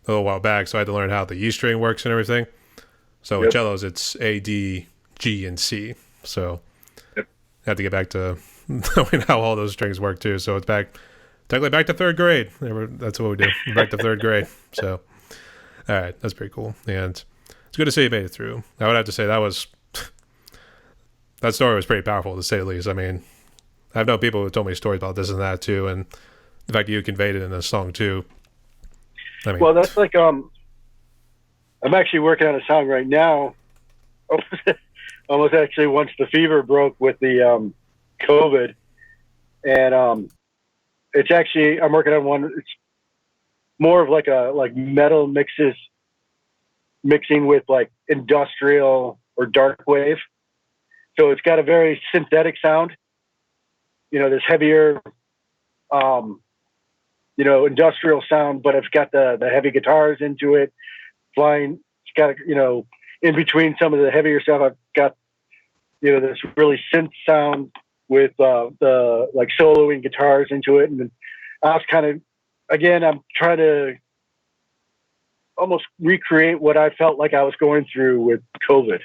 [SPEAKER 1] a little while back, so I had to learn how the E string works and everything. So with cellos, it's A, D, G, and C. So I have to get back to knowing how all those strings work too. So it's technically back to third grade. That's what we do. Back to third grade. So, all right, that's pretty cool. And it's good to see you made it through. I would have to say that story was pretty powerful to say the least. I mean, I've known people who told me stories about this and that too, and the fact that you conveyed it in a song too. I mean,
[SPEAKER 2] well, that's like I'm actually working on a song right now. Almost actually once the fever broke with the COVID, and it's actually I'm working on one. It's more of like metal mixing with like industrial or dark wave. So it's got a very synthetic sound. You know, this heavier, you know, industrial sound, but it's got the heavy guitars into it. Flying, it's got, you know, in between some of the heavier stuff, I've got, you know, this really synth sound with the like soloing guitars into it. And then I was kind of, again, I'm trying to almost recreate what I felt like I was going through with COVID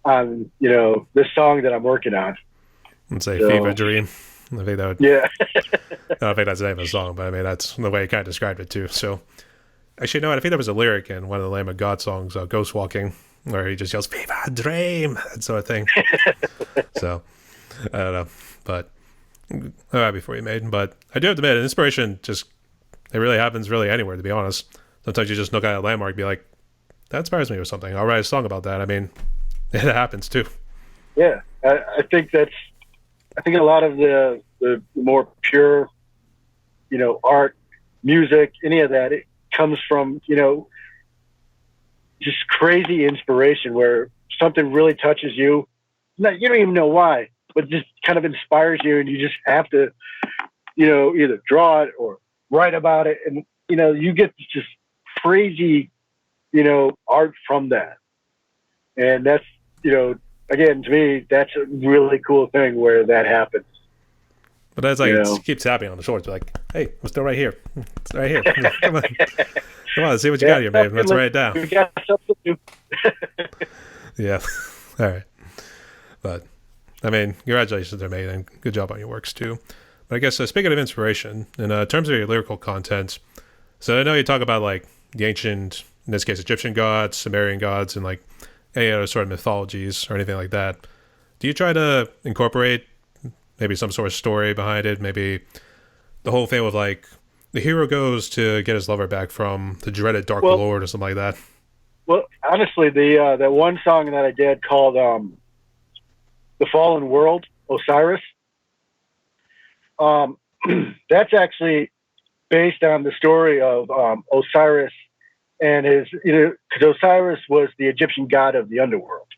[SPEAKER 2] on, you know, this song that I'm working on.
[SPEAKER 1] Let's say Fever Dream. I think that would,
[SPEAKER 2] yeah.
[SPEAKER 1] I don't think that's the name of the song, but I mean, that's the way you kind of described it too. So, actually, no, I think there was a lyric in one of the Lamb of God songs, Ghost Walking, where he just yells, Fever Dream, that sort of thing. So, I don't know, but I'm happy for you, mate. But I do have to admit, inspiration just, it really happens really anywhere, to be honest. Sometimes you just look at a landmark and be like, that inspires me or something. I'll write a song about that. I mean, it happens too.
[SPEAKER 2] Yeah, I think a lot of the more pure, you know, art, music, any of that, it comes from, you know, just crazy inspiration where something really touches you. You don't even know why, but just kind of inspires you, and you just have to, you know, either draw it or write about it, and you know, you get just crazy, you know, art from that, and that's, you know, again, to me, that's a really cool thing where that happens.
[SPEAKER 1] But that's like, it keeps tapping on the shoulders, like, hey, we're still right here. It's right here. Come on. Come on, let's see what you got here, babe. Let's write it down.
[SPEAKER 2] We got something to do.
[SPEAKER 1] Yeah. All right. But, I mean, congratulations there, mate, and good job on your works, too. But I guess, speaking of inspiration, in terms of your lyrical content, so I know you talk about, like, the ancient, in this case, Egyptian gods, Sumerian gods, and, like, any other sort of mythologies or anything like that. Do you try to incorporate maybe some sort of story behind it? Maybe the whole thing with like the hero goes to get his lover back from the dreaded Dark Lord or something like that.
[SPEAKER 2] Well, honestly, the that one song that I did called "The Fallen World," Osiris. That's actually based on the story of Osiris and his, you know, because Osiris was the Egyptian god of the underworld,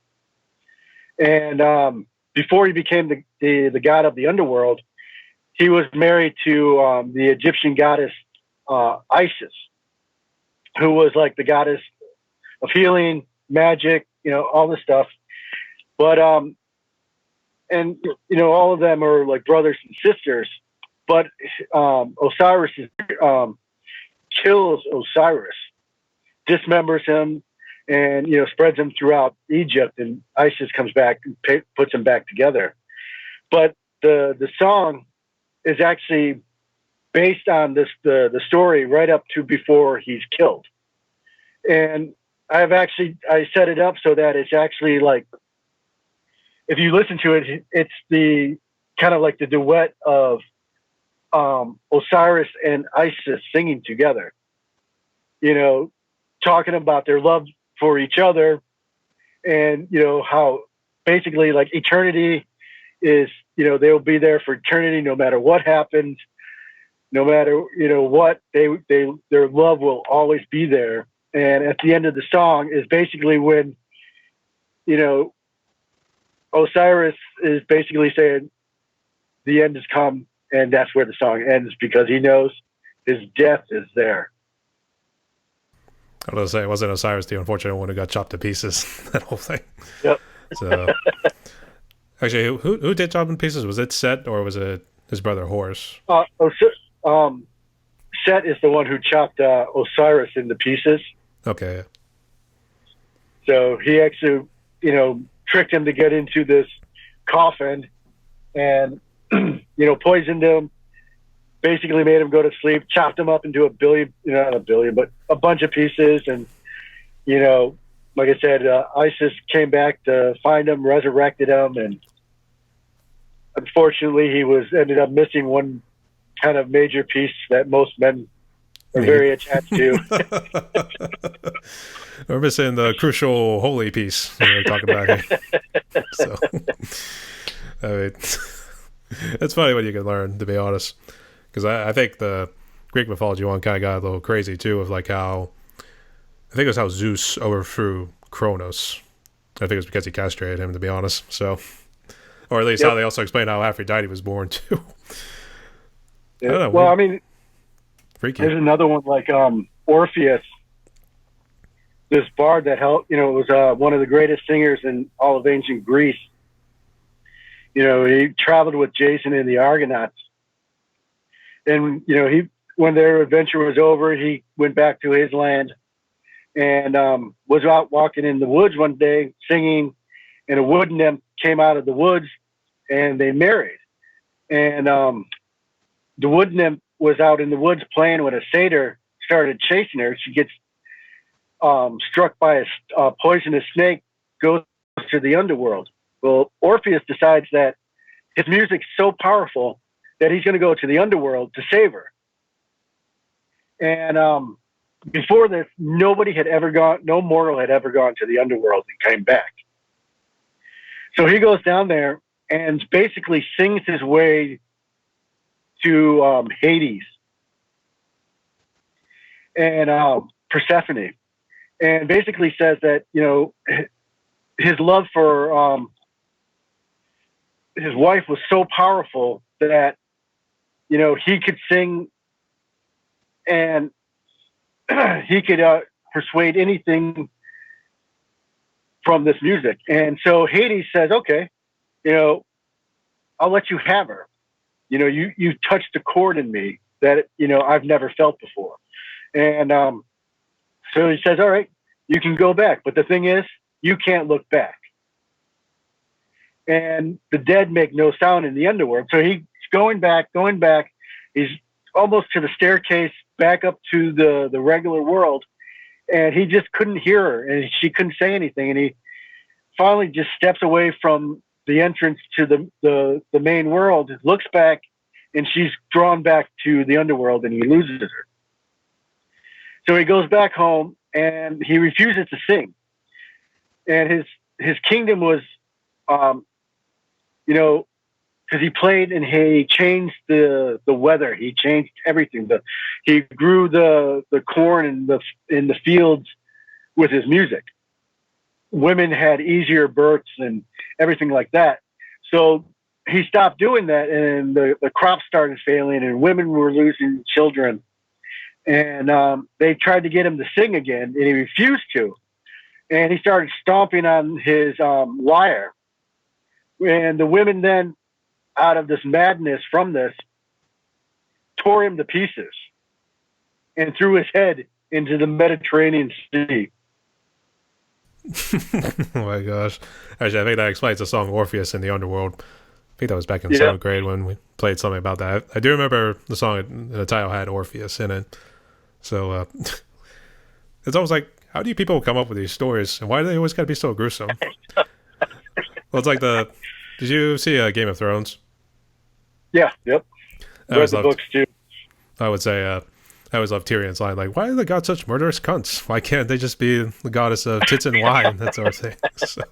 [SPEAKER 2] and before he became the god of the underworld, he was married to the Egyptian goddess Isis, who was like the goddess of healing, magic, you know, all this stuff. But and you know, all of them are like brothers and sisters. But Osiris kills Osiris, dismembers him, and, you know, spreads him throughout Egypt. And Isis comes back and puts them back together. But the song is actually based on the story right up to before he's killed. And I set it up so that it's actually like, if you listen to it, it's the kind of like the duet of Osiris and Isis singing together, talking about their love for each other, and how basically like eternity is, they'll be there for eternity no matter what happens, no matter what, their love will always be there. And at the end of the song is basically when Osiris is basically saying the end has come, and that's where the song ends, because he knows his death is there.
[SPEAKER 1] I was going to say, wasn't Osiris the unfortunate one who got chopped to pieces? That whole thing.
[SPEAKER 2] Yep.
[SPEAKER 1] So, actually, who did chop in pieces? Was it Set, or was it his brother Horus?
[SPEAKER 2] Set is the one who chopped Osiris into pieces.
[SPEAKER 1] Okay.
[SPEAKER 2] So he actually, tricked him to get into this coffin, and poisoned him. Basically made him go to sleep, chopped him up into not a billion, but a bunch of pieces. And, like I said, Isis came back to find him, resurrected him. And unfortunately, he ended up missing one kind of major piece that most men are very attached to.
[SPEAKER 1] We're missing the crucial holy piece we were talking about here. So, I mean, it's funny what you can learn, to be honest. Because I think the Greek mythology one kind of got a little crazy too, of like how, I think it was how Zeus overthrew Kronos. I think it was because he castrated him, to be honest. So, or at least how they also explained how Aphrodite was born too.
[SPEAKER 2] Yeah. Well, I mean,
[SPEAKER 1] freaky.
[SPEAKER 2] There's another one like Orpheus, this bard that helped. It was one of the greatest singers in all of ancient Greece. He traveled with Jason and the Argonauts. And, when their adventure was over, he went back to his land and was out walking in the woods one day singing, and a wood nymph came out of the woods, and they married. And the wood nymph was out in the woods playing when a satyr started chasing her. She gets struck by a poisonous snake, goes to the underworld. Well, Orpheus decides that his music's so powerful that he's going to go to the underworld to save her. And before this, no mortal had ever gone to the underworld and came back. So he goes down there and basically sings his way to Hades and Persephone, and basically says that, his love for his wife was so powerful that he could sing, and he could persuade anything from this music. And so Hades says, okay, I'll let you have her. You touched a chord in me that, I've never felt before. And so he says, all right, you can go back. But the thing is, you can't look back. And the dead make no sound in the underworld. So he's going back. He's almost to the staircase back up to the regular world. And he just couldn't hear her, and she couldn't say anything. And he finally just steps away from the entrance to the main world, looks back, and she's drawn back to the underworld, and he loses her. So he goes back home, and he refuses to sing. And his kingdom was, because he played and he changed the weather. He changed everything. He grew the corn in the fields with his music. Women had easier births and everything like that. So he stopped doing that, and the crops started failing, and women were losing children. And they tried to get him to sing again, and he refused to. And he started stomping on his lyre. And the women then, out of this madness from this, tore him to pieces and threw his head into the Mediterranean Sea.
[SPEAKER 1] Oh my gosh. Actually, I think that explains the song Orpheus in the Underworld. I think that was back in 7th grade when we played something about that. I do remember the song in the title had Orpheus in it. So it's almost like, how do you people come up with these stories? And why do they always got to be so gruesome? Well, it's like did you see Game of Thrones?
[SPEAKER 2] Yeah, yep.
[SPEAKER 1] I
[SPEAKER 2] Read
[SPEAKER 1] always
[SPEAKER 2] the
[SPEAKER 1] loved.
[SPEAKER 2] books too.
[SPEAKER 1] I would say. I always love Tyrion's line, like, "Why are the gods such murderous cunts? Why can't they just be the goddess of tits and wine?" That sort of thing. So,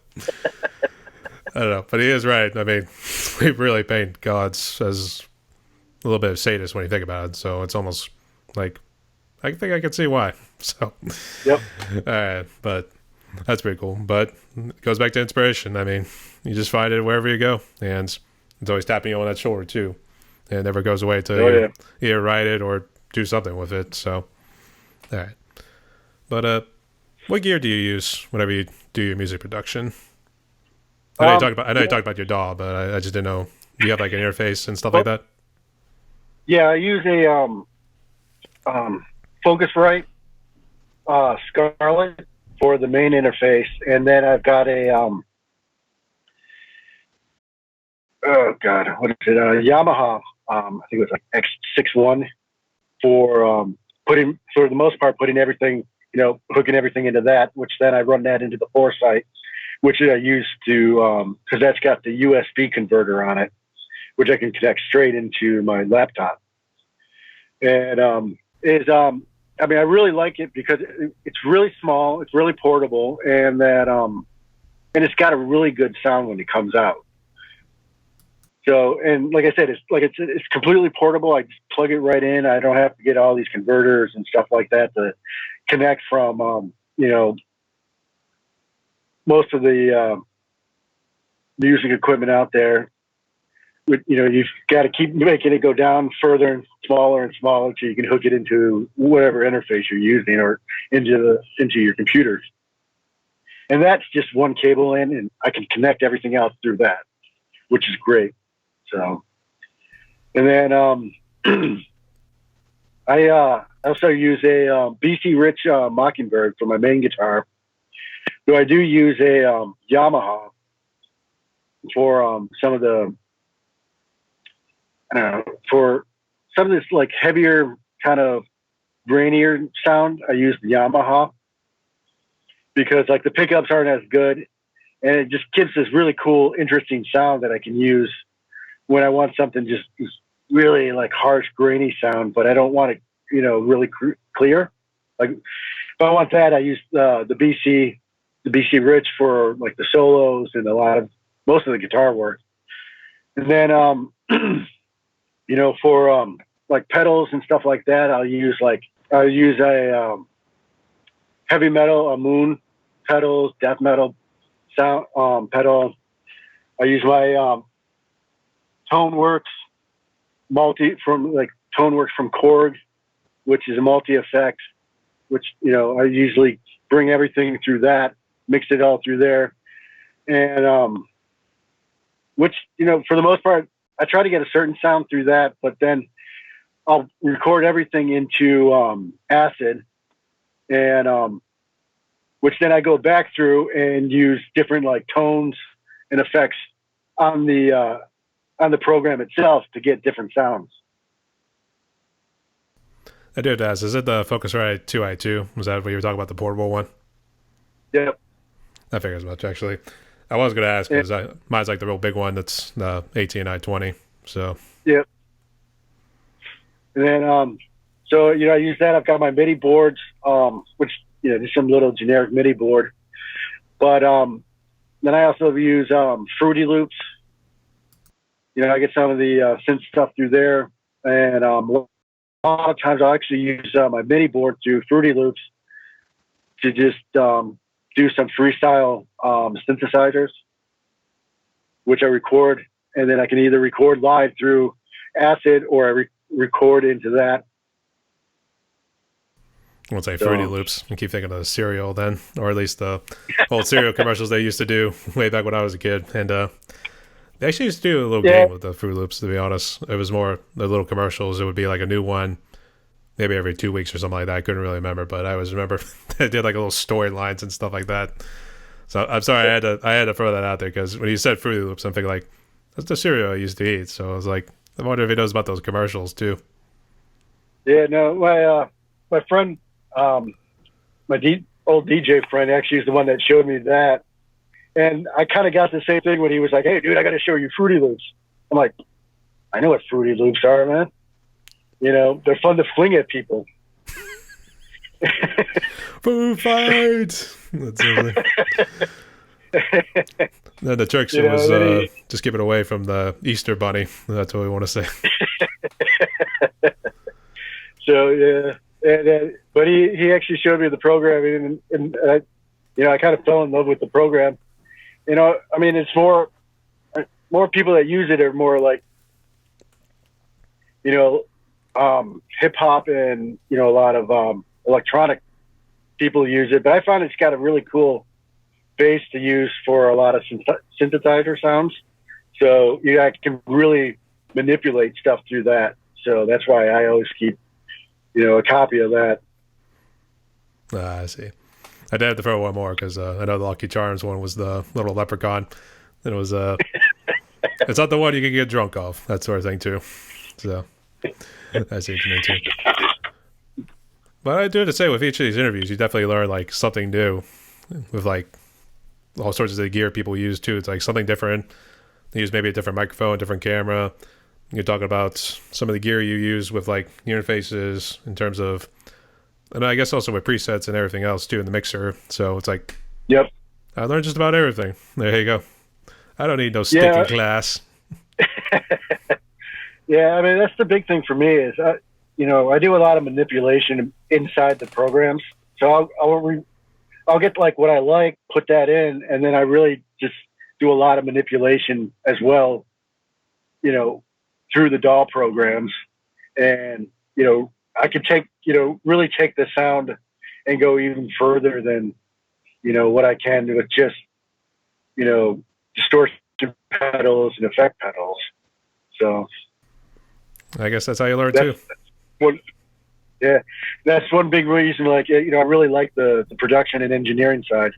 [SPEAKER 1] I don't know, but he is right. I mean, we really paint gods as a little bit of sadist when you think about it. So it's almost like I think I can see why. So,
[SPEAKER 2] Yep.
[SPEAKER 1] all right, but that's pretty cool. But it goes back to inspiration. I mean, you just find it wherever you go, and it's always tapping you on that shoulder too. And it never goes away till you either write it or do something with it. So, all right. But what gear do you use whenever you do your music production? I know you talked about your DAW, but I just didn't know. Do you have like an interface and stuff like that?
[SPEAKER 2] Yeah, I use a Focusrite Scarlet for the main interface, and then I've got a what is it? Yamaha. I think it was like X61 for for the most part putting everything, hooking everything into that, which then I run that into the Foresight, which I use to because that's got the USB converter on it, which I can connect straight into my laptop. And I mean, I really like it because it's really small, it's really portable, and that and it's got a really good sound when it comes out. So, and like I said, it's completely portable. I just plug it right in. I don't have to get all these converters and stuff like that to connect from most of the music equipment out there. You've got to keep making it go down further and smaller so you can hook it into whatever interface you're using or into your computers. And that's just one cable in, and I can connect everything else through that, which is great. So, and then I also use a BC Rich Mockingbird for my main guitar. So I do use a Yamaha for some of the, I don't know, for some of this like heavier kind of grainier sound. I use the Yamaha because like the pickups aren't as good, and it just gives this really cool, interesting sound that I can use when I want something just really like harsh, grainy sound, but I don't want it, really clear. Like if I want that, I use the BC Rich for like the solos and most of the guitar work. And then, for like pedals and stuff like that, I'll use a heavy metal, a Moon pedals, death metal sound pedal. I use my ToneWorks ToneWorks from Korg, which is a multi-effect, which, I usually bring everything through that, mix it all through there. And, which, for the most part, I try to get a certain sound through that, but then I'll record everything into Acid, and which then I go back through and use different like tones and effects on the program itself to get different sounds.
[SPEAKER 1] I did ask, is it the Focusrite 2i2? Was that what you were talking about, the portable one?
[SPEAKER 2] Yep.
[SPEAKER 1] I figured as much, actually. I was going to ask because mine's like the real big one. That's the AT&I-20. So.
[SPEAKER 2] Yep. And then, so, I use that. I've got my MIDI boards, which, just some little generic MIDI board. But then I also use Fruity Loops. I get some of the synth stuff through there. And a lot of times I'll actually use my MIDI board through Fruity Loops to just do some freestyle synthesizers, which I record. And then I can either record live through Acid or I record into that.
[SPEAKER 1] I won't say Fruity Loops. I keep thinking of the cereal then, or at least the old cereal commercials they used to do way back when I was a kid. And they actually used to do a little game with the Fruity Loops, to be honest. It was more the little commercials. It would be like a new one, maybe every 2 weeks or something like that. I couldn't really remember, but I always remember they did like little storylines and stuff like that. So I'm sorry, I had to throw that out there because when you said Fruity Loops, I'm thinking like, that's the cereal I used to eat. So I was like, I wonder if he knows about those commercials too.
[SPEAKER 2] Yeah, no, my friend, my old DJ friend actually is the one that showed me that. And I kind of got the same thing when he was like, hey, dude, I got to show you Fruity Loops. I'm like, I know what Fruity Loops are, man. You know, they're fun to fling at people.
[SPEAKER 1] Food fight. That's lovely. Then the tricks was just keep it away from the Easter Bunny. That's what we want to say.
[SPEAKER 2] So yeah, but he actually showed me the programming, and you know, I kind of fell in love with the program. You know, I mean, it's more people that use it are more like, you know, hip hop and, you know, a lot of electronic people use it. But I found it's got a really cool bass to use for a lot of synthesizer sounds. So I can really manipulate stuff through that. So that's why I always keep, you know, a copy of that.
[SPEAKER 1] I see. I did have to throw one more because I know the Lucky Charms one was the little leprechaun. And it was it's not the one you can get drunk off, that sort of thing too. So I see what you mean too. But I do have to say, with each of these interviews, you definitely learn like something new with like all sorts of the gear people use too. It's like something different. They use maybe a different microphone, different camera. You're talking about some of the gear you use with like interfaces in terms of, and I guess also with presets and everything else too in the mixer. So it's like,
[SPEAKER 2] yep,
[SPEAKER 1] I learned just about everything. There you go. I don't need no sticking class.
[SPEAKER 2] Yeah, I mean, that's the big thing for me is, you know, I do a lot of manipulation inside the programs. So I'll get like what I like, put that in, and then I really just do a lot of manipulation as well, you know, through the DAW programs. And, you know, I could take, you know, really take the sound and go even further than, you know, what I can with just, you know, distortion pedals and effect pedals. So
[SPEAKER 1] I guess that's how you learn too.
[SPEAKER 2] That's one big reason. Like, you know, I really like the production and engineering side,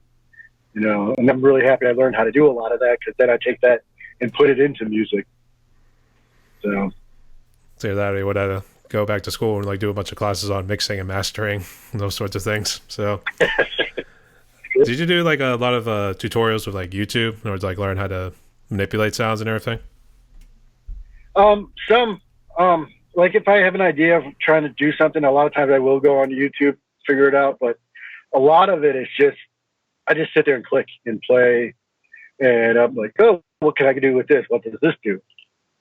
[SPEAKER 2] you know, and I'm really happy I learned how to do a lot of that, because then I take that and put it into music. So
[SPEAKER 1] that we would have to go back to school and like do a bunch of classes on mixing and mastering and those sorts of things. So did you do like a lot of tutorials with like YouTube in order to like learn how to manipulate sounds and everything?
[SPEAKER 2] Like if I have an idea of trying to do something, a lot of times I will go on YouTube, figure it out. But a lot of it is just, I just sit there and click and play. And I'm like, oh, what can I do with this? What does this do?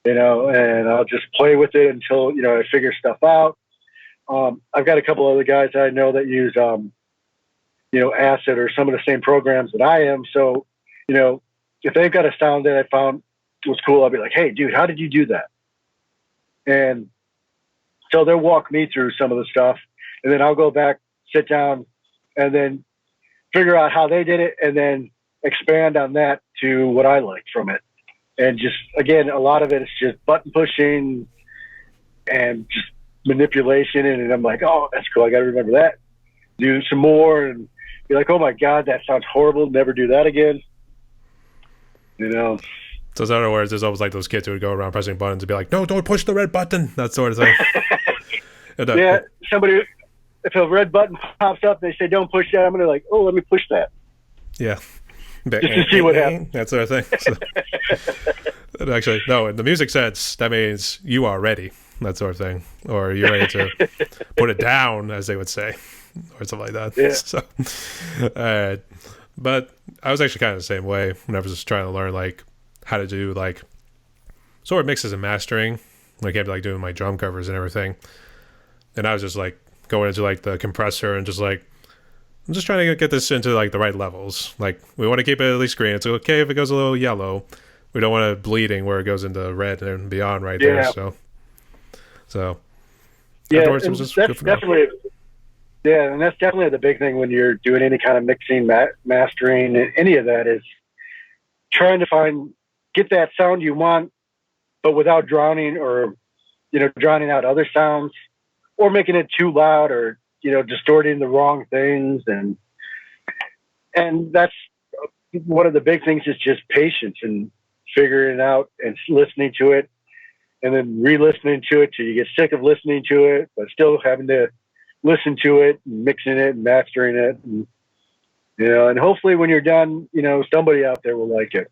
[SPEAKER 2] You know, and I'll just play with it until, you know, I figure stuff out. I've got a couple other guys that I know that use, you know, Acid or some of the same programs that I am. So, you know, if they've got a sound that I found was cool, I'll be like, hey, dude, how did you do that? And so they'll walk me through some of the stuff, and then I'll go back, sit down, and then figure out how they did it, and then expand on that to what I like from it. And just, again, a lot of it is just button pushing and just manipulation. And I'm like, oh, that's cool. I got to remember that. Do some more and be like, oh my God, that sounds horrible. Never do that again. You know?
[SPEAKER 1] So in other words, there's always like those kids who would go around pressing buttons and be like, no, don't push the red button. That sort of thing.
[SPEAKER 2] Yeah. Somebody, if a red button pops up, they say, don't push that. I'm going to like, oh, let me push that.
[SPEAKER 1] Yeah.
[SPEAKER 2] Just to see what happens.
[SPEAKER 1] That sort of thing. So, actually, no, in the music sense, that means you are ready. That sort of thing. Or you're ready to put it down, as they would say. Or something like that.
[SPEAKER 2] Yeah.
[SPEAKER 1] So, all right. But I was actually kind of the same way when I was just trying to learn, like, how to do, like, sort of mixes and mastering when it came to, like, doing my drum covers and everything. And I was just, like, going into, like, the compressor and just, like, I'm just trying to get this into, like, the right levels. Like, we want to keep it at least green. It's okay if it goes a little yellow. We don't want it bleeding where it goes into red and beyond right there. So
[SPEAKER 2] yeah,
[SPEAKER 1] afterwards, it
[SPEAKER 2] and
[SPEAKER 1] was just
[SPEAKER 2] that's definitely, yeah, and that's definitely the big thing when you're doing any kind of mixing, mastering, any of that, is trying to get that sound you want, but without drowning out other sounds, or making it too loud, or, you know, distorting the wrong things. And that's one of the big things, is just patience and figuring it out and listening to it, and then re-listening to it till you get sick of listening to it, but still having to listen to it and mixing it and mastering it. And, you know, and hopefully when you're done, you know, somebody out there will like it.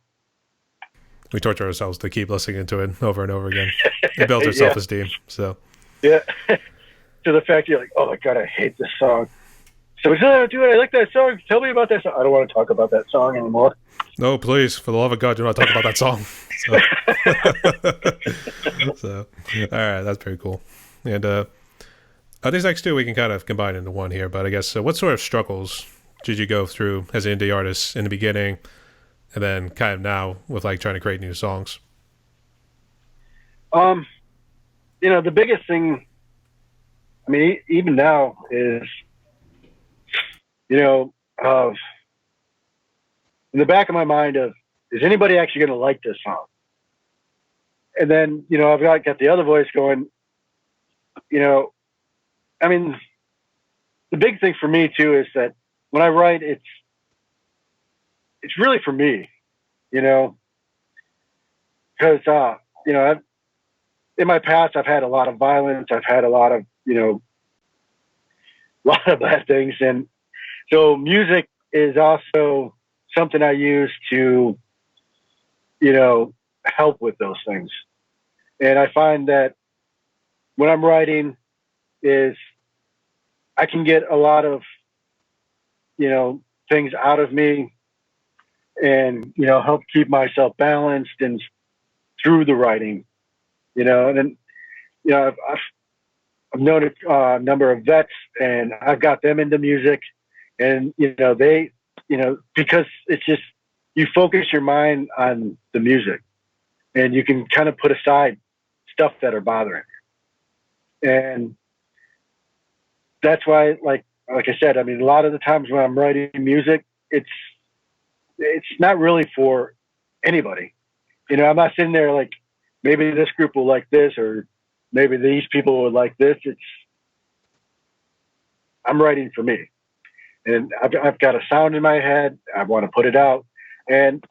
[SPEAKER 1] We torture ourselves to keep listening to it over and over again. It builds our self-esteem. So
[SPEAKER 2] Yeah. To the fact you're like, oh my God, I hate this song. So, oh, dude, I like that song. Tell me about that song. I don't want to talk about that song anymore.
[SPEAKER 1] No, please, for the love of God, do not talk about that song. So, so all right, that's pretty cool. And these next two we can kind of combine into one here. But I guess what sort of struggles did you go through as an indie artist in the beginning, and then kind of now with like trying to create new songs?
[SPEAKER 2] The biggest thing, I mean, even now is, of in the back of my mind of, is anybody actually going to like this song? And then, I've got the other voice going, I mean, the big thing for me too is that when I write, it's really for me, because, in my past, I've had a lot of violence. I've had a lot of, a lot of bad things. And so music is also something I use to, help with those things. And I find that when I'm writing is I can get a lot of, things out of me and, help keep myself balanced and through the writing, and then, I've known a number of vets and I've got them into music and, they, because it's just, you focus your mind on the music and you can kind of put aside stuff that are bothering you. And that's why, like I said, I mean, a lot of the times when I'm writing music, it's not really for anybody. I'm not sitting there like, maybe this group will like this, or maybe these people would like this. I'm writing for me. And I've got a sound in my head. I want to put it out. And,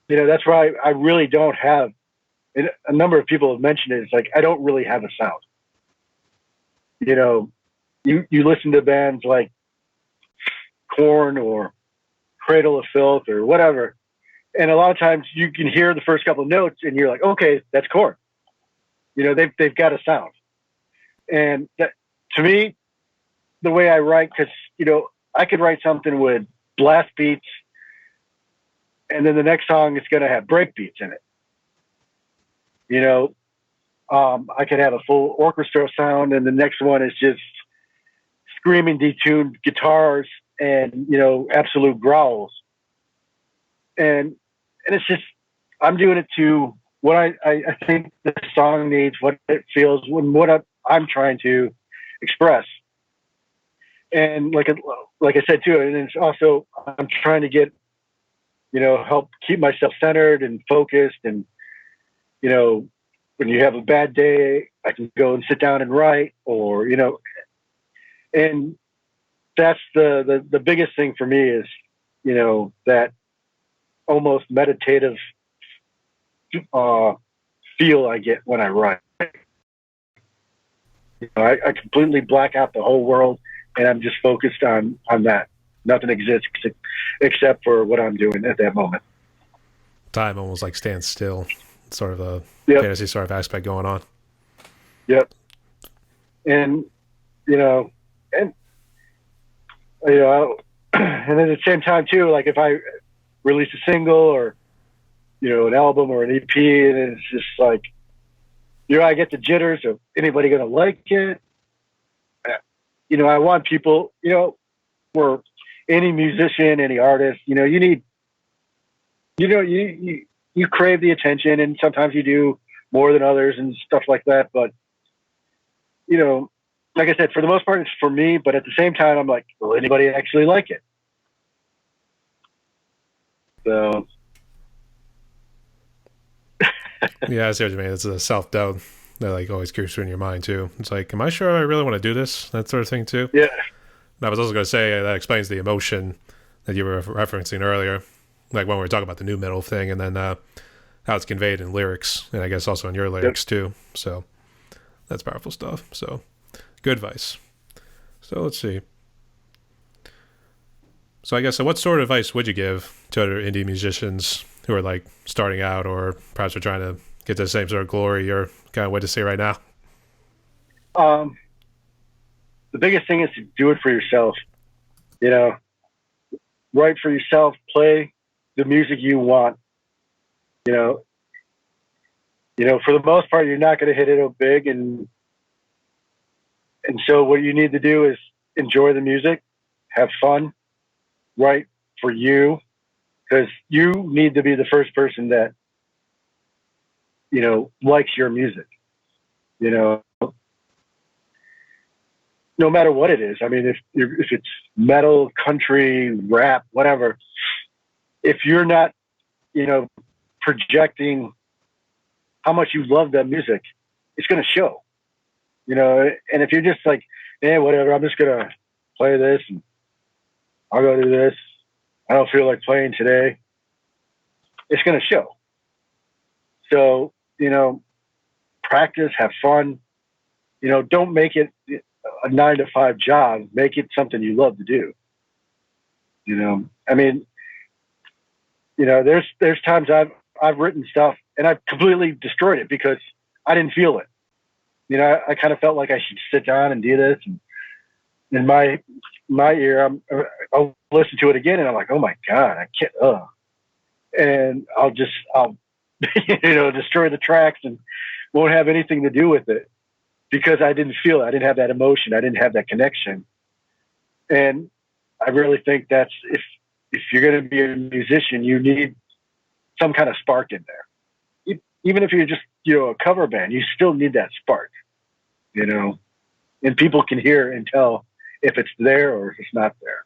[SPEAKER 2] that's why I really don't have, and a number of people have mentioned it. It's like, I don't really have a sound. You listen to bands like Korn or Cradle of Filth or whatever. And a lot of times you can hear the first couple of notes and you're like, okay, that's Korn. They've got a sound. And that, to me, the way I write, because, I could write something with blast beats and then the next song is going to have break beats in it. I could have a full orchestra sound and the next one is just screaming detuned guitars and, absolute growls. And it's just, I'm doing it to what I think the song needs, what it feels, what I'm trying to express. And like I said too, and it's also, I'm trying to get, help keep myself centered and focused. And, when you have a bad day, I can go and sit down and write, or, and that's the biggest thing for me is, that almost meditative feel I get when I write. I completely black out the whole world and I'm just focused on that. Nothing exists except for what I'm doing at that moment.
[SPEAKER 1] Time almost like stands still. Sort of a
[SPEAKER 2] Yep.
[SPEAKER 1] fantasy sort of aspect going on.
[SPEAKER 2] Yep. And, and and at the same time too, like if I release a single or, an album or an EP, and it's just like, I get the jitters of anybody going to like it. I want people, for any musician, any artist, you need, you crave the attention and sometimes you do more than others and stuff like that. But, like I said, for the most part, it's for me, but at the same time, I'm like, will anybody actually like it? So.
[SPEAKER 1] Yeah, I see what you mean. It's a self-doubt that like always creeps through in your mind too. It's like, am I sure I really want to do this? That sort of thing too.
[SPEAKER 2] Yeah.
[SPEAKER 1] And I was also going to say that explains the emotion that you were referencing earlier, like when we were talking about the new metal thing, and then how it's conveyed in lyrics, and I guess also in your lyrics too. So that's powerful stuff. So good advice. So let's see. So I guess, so what sort of advice would you give to other indie musicians who are like starting out, or perhaps are trying to get to the same sort of glory you're kind of waiting to see right now?
[SPEAKER 2] Um, the biggest thing is to do it for yourself. You know, write for yourself, play the music you want. You know, for the most part, you're not going to hit it big, and so what you need to do is enjoy the music, have fun, write for you, because you need to be the first person that likes your music. You know, no matter what it is. I mean, if it's metal, country, rap, whatever, if you're not, projecting how much you love that music, it's going to show. And if you're just like, whatever, I'm just going to play this and I'll go do this. I don't feel like playing today. It's going to show. So, practice, have fun. Don't make it a 9-to-5 job. Make it something you love to do. I mean, there's times I've written stuff and I've completely destroyed it because I didn't feel it. I kind of felt like I should sit down and do this. And in my ear, I'll listen to it again and I'm like, oh my God, I can't, and I'll destroy the tracks and won't have anything to do with it because I didn't feel it. I didn't have that emotion. I didn't have that connection. And I really think that's, if you're going to be a musician, you need some kind of spark in there. Even if you're just, a cover band, you still need that spark, and people can hear and tell if it's there or if it's not there.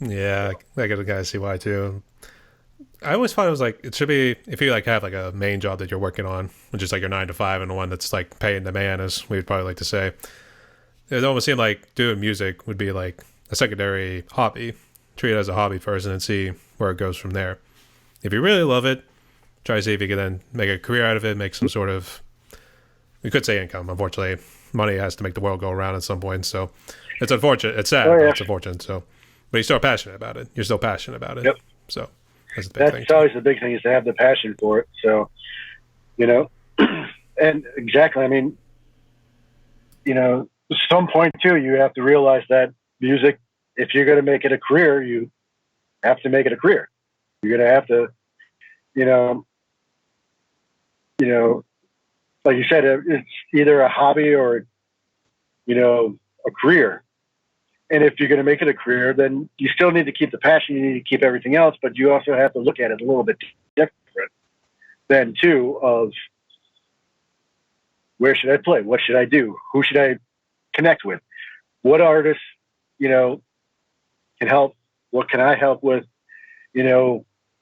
[SPEAKER 1] Yeah, I get to kind of see why too. I always thought it was like, it should be, if you like have like a main job that you're working on, which is like your 9-to-5 and the one that's like paying the man, as we'd probably like to say, it almost seemed like doing music would be like a secondary hobby. Treat it as a hobby first and then see where it goes from there. If you really love it, try to see if you can then make a career out of it, make some sort of, we could say income. Unfortunately, money has to make the world go around at some point. So it's unfortunate. It's sad, but it's unfortunate. So, but you're still passionate about it. You're still passionate about it.
[SPEAKER 2] Yep.
[SPEAKER 1] So that's the big thing.
[SPEAKER 2] That's always the big thing, is to have the passion for it. So, and exactly, I mean, at some point too, you have to realize that music, if you're going to make it a career, you have to make it a career. You're going to have to, like you said, it's either a hobby or, a career. And if you're going to make it a career, then you still need to keep the passion. You need to keep everything else, but you also have to look at it a little bit different then too, of where should I play? What should I do? Who should I connect with? What artists, can help? What can I help with?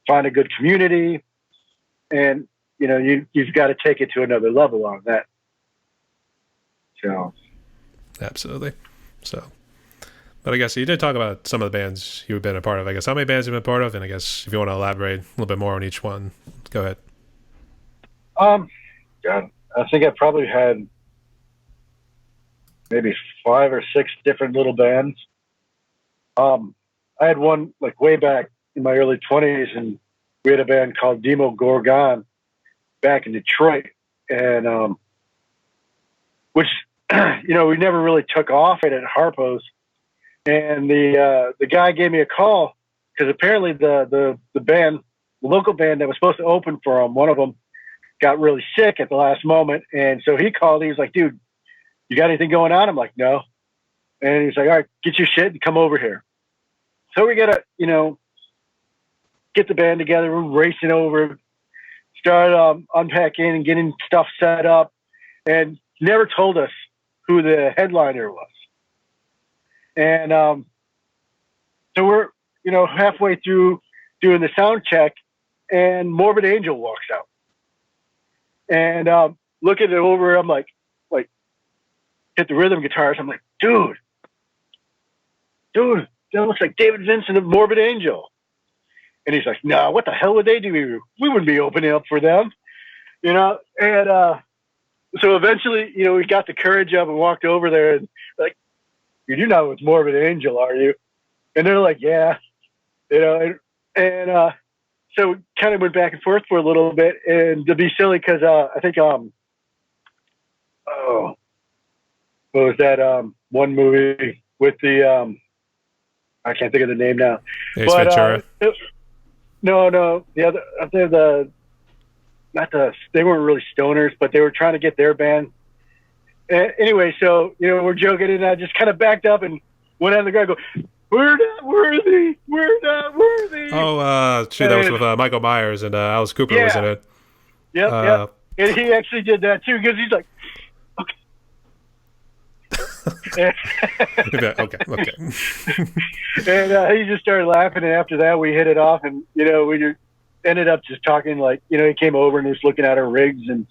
[SPEAKER 2] Find a good community, and you've got to take it to another level on that. So,
[SPEAKER 1] absolutely. So, but I guess you did talk about some of the bands you've been a part of. I guess how many bands you've been part of, and I guess if you want to elaborate a little bit more on each one, go ahead.
[SPEAKER 2] God, I think I probably had maybe 5 or 6 different little bands. I had one like way back in my early 20s, and we had a band called Demo Gorgon back in Detroit, and which we never really took off at Harpo's. And the guy gave me a call because apparently the band, the local band that was supposed to open for him, one of them got really sick at the last moment, and so he called. He was like, "Dude, you got anything going on?" I'm like, "No." And he's like, "All right, get your shit and come over here." So we gotta, get the band together. We're racing over, start unpacking and getting stuff set up, and never told us who the headliner was. And so we're, halfway through doing the sound check, and Morbid Angel walks out. And looking it over, I'm like, hit the rhythm guitars. I'm like, dude, that looks like David Vincent of Morbid Angel. And he's like, no, what the hell would they do? We wouldn't be opening up for them, And so eventually, we got the courage up and walked over there and like, you're not with Morbid Angel, are you? And they're like, yeah, and so we kind of went back and forth for a little bit, and to be silly, because I think what was that one movie with the I can't think of the name now.
[SPEAKER 1] Ace Ventura.
[SPEAKER 2] No, the other they weren't really stoners, but they were trying to get their band. Anyway, so we're joking, and I just kind of backed up and went on the ground, and go, "We're not worthy. We're not worthy."
[SPEAKER 1] Oh, shoot, that was with Michael Myers and Alice Cooper was in it.
[SPEAKER 2] Yep. And he actually did that too, because he's like, okay.
[SPEAKER 1] okay.
[SPEAKER 2] And he just started laughing, and after that we hit it off, and we just ended up just talking, like, he came over and was looking at our rigs and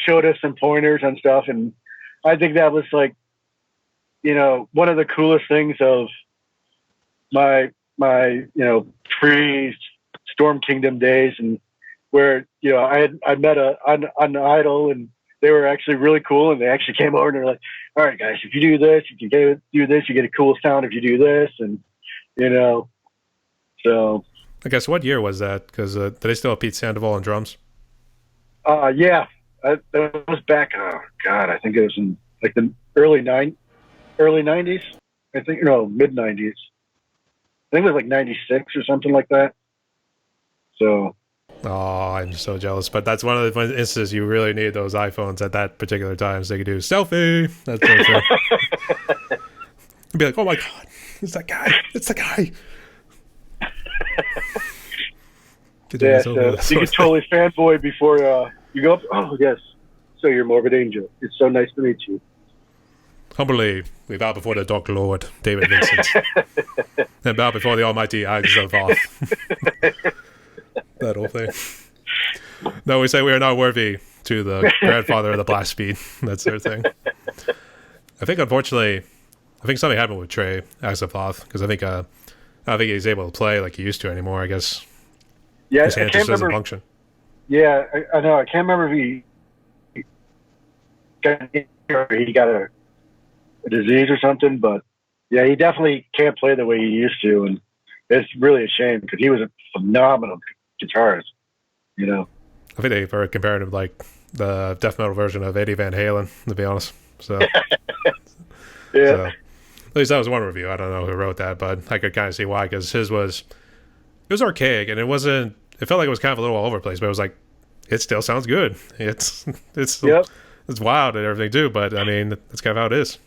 [SPEAKER 2] showed us some pointers and stuff, and I think that was like one of the coolest things of my pre Storm Kingdom days, and where I met an idol, and they were actually really cool, and they actually came over and they're like, all right guys, if you do this, you can do this, you get a cool sound if you do this, and so
[SPEAKER 1] I guess what year was that? Because did they still have Pete Sandoval on drums?
[SPEAKER 2] Yeah, that was back. Oh God, I think it was in like the early 90s. I think mid 90s. I think it was like 96 or something like that. So.
[SPEAKER 1] Oh, I'm so jealous. But that's one of the instances you really need those iPhones at that particular time, so they could do selfie. That's what it's be like, oh my God, it's that guy. It's the guy.
[SPEAKER 2] Yeah, so you can totally fanboy before you go up. Oh, yes. So you're Morbid Angel. It's so nice to meet you.
[SPEAKER 1] Humbly, we bow before the Dark Lord, David Vincent. And bow before the almighty Agzavoth. That whole thing. No, we say we are not worthy to the grandfather of the blast speed. That's their thing. I think, unfortunately, something happened with Trey Agzavoth, because I don't think he's able to play like he used to anymore, I guess.
[SPEAKER 2] Yeah,
[SPEAKER 1] his hand just doesn't function.
[SPEAKER 2] Yeah, I know. I can't remember if he got a disease or something, but yeah, he definitely can't play the way he used to, and it's really a shame, because he was a phenomenal guitarist.
[SPEAKER 1] I think they were comparing him like the death metal version of Eddie Van Halen, to be honest. So,
[SPEAKER 2] yeah.
[SPEAKER 1] So, at least that was one review. I don't know who wrote that, but I could kind of see why, because it was archaic, and it felt like it was kind of a little all over the place, but it was like, it still sounds good. It's wild and everything too, but I mean, that's kind of how it is.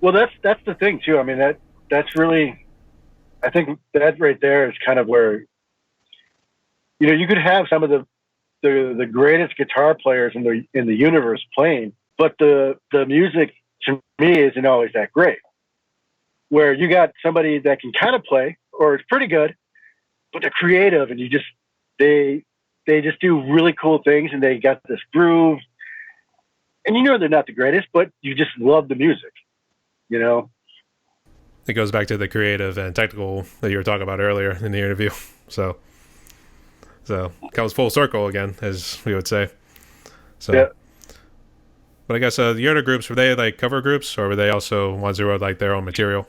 [SPEAKER 2] Well, that's the thing too. I mean, that's really, I think that right there is kind of where, you could have some of the greatest guitar players in the universe playing, but the music to me isn't always that great. Where you got somebody that can kind of play, or it's pretty good, but they're creative, and they just do really cool things, and they got this groove, and they're not the greatest, but you just love the music,
[SPEAKER 1] It goes back to the creative and technical that you were talking about earlier in the interview. So comes full circle again, as we would say. So, yeah. But I guess the other groups, were they like cover groups, or were they also ones who wrote like their own material?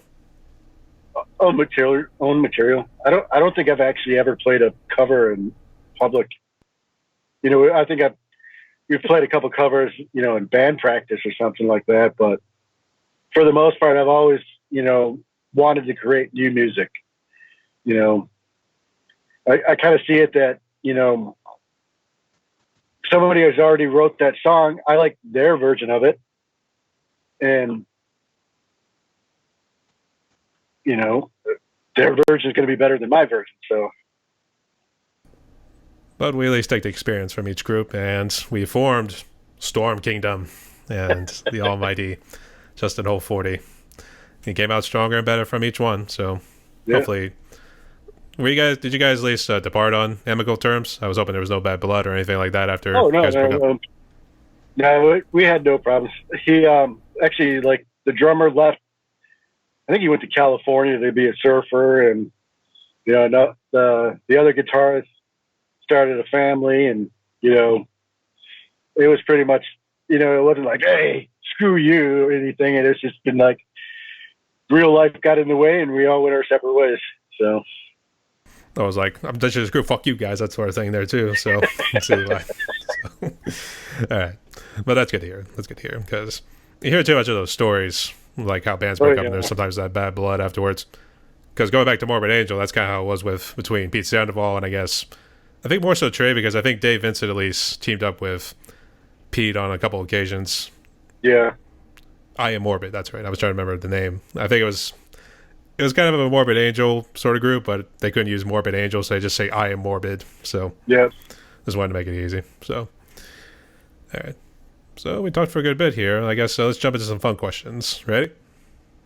[SPEAKER 2] Own material. I don't think I've actually ever played a cover in public. I think we've played a couple covers, in band practice or something like that. But for the most part, I've always, wanted to create new music. I kind of see it that, somebody has already wrote that song. I like their version of it. And, their version is going to be better than my version. So.
[SPEAKER 1] But we at least take the experience from each group, and we formed Storm Kingdom and the almighty Justin Holforty. He came out stronger and better from each one. So hopefully, did you guys at least depart on amicable terms? I was hoping there was no bad blood or anything like that after.
[SPEAKER 2] Oh, no. No, we had no problems. He actually, like, the drummer left. I think he went to California to be a surfer, and the other guitarist started a family, and it was pretty much, it wasn't like, hey, screw you or anything, and it's just been like real life got in the way, and we all went our separate ways. So I
[SPEAKER 1] was like, I'm just group, fuck you guys, that sort of thing there too. So let's see why. All right, but that's good to hear. That's good to hear because you hear too much of those stories, like how bands
[SPEAKER 2] Oh
[SPEAKER 1] break up
[SPEAKER 2] yeah.
[SPEAKER 1] and there's sometimes that bad blood afterwards. Because going back to Morbid Angel, that's kind of how it was with between Pete Sandoval and I think more so Trey, because I think Dave Vincent at least teamed up with Pete on a couple occasions.
[SPEAKER 2] Yeah.
[SPEAKER 1] I Am Morbid, that's right. I was trying to remember the name. I think it was kind of a Morbid Angel sort of group, but they couldn't use Morbid Angel, so they just say I Am Morbid. So
[SPEAKER 2] Yeah.
[SPEAKER 1] just wanted to make it easy. So all right. So we talked for a good bit here. I guess let's jump into some fun questions. Ready?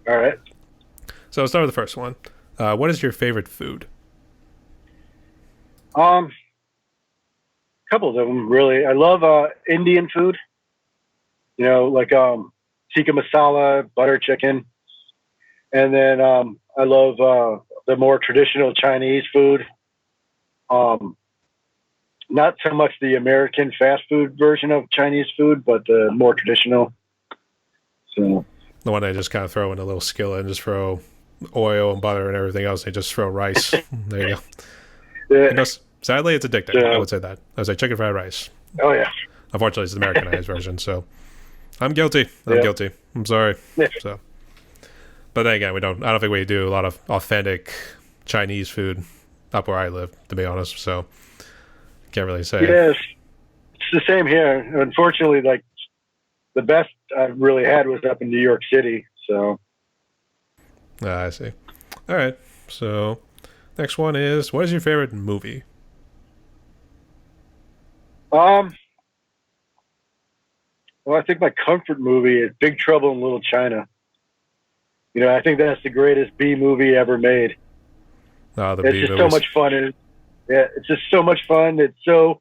[SPEAKER 2] All right.
[SPEAKER 1] So let's start with the first one. What is your favorite food?
[SPEAKER 2] Couple of them really. I love Indian food. You know, like tikka masala, butter chicken, and then I love the more traditional Chinese food. Not so much the American fast food version of Chinese food, but the more traditional. So
[SPEAKER 1] The one they just kind of throw in a little skillet and just throw oil and butter and everything else. They just throw rice. There you go.
[SPEAKER 2] yeah.
[SPEAKER 1] You know, sadly, it's addicting. I would say that. I was like chicken fried rice.
[SPEAKER 2] Oh yeah.
[SPEAKER 1] Unfortunately, it's the Americanized version. So I'm guilty. I'm guilty. I'm sorry.
[SPEAKER 2] Yeah.
[SPEAKER 1] So, but then again, I don't think we do a lot of authentic Chinese food up where I live, to be honest. So can't really say.
[SPEAKER 2] Yes, it's the same here. Unfortunately, like the best I've really had was up in New York City. So
[SPEAKER 1] I see. All right. So next one is, what is your favorite movie?
[SPEAKER 2] well, I think my comfort movie is Big Trouble in Little China. You know, I think that's the greatest B movie ever made.
[SPEAKER 1] The
[SPEAKER 2] It's
[SPEAKER 1] B
[SPEAKER 2] just
[SPEAKER 1] movies.
[SPEAKER 2] so much fun. It's just so much fun. It's so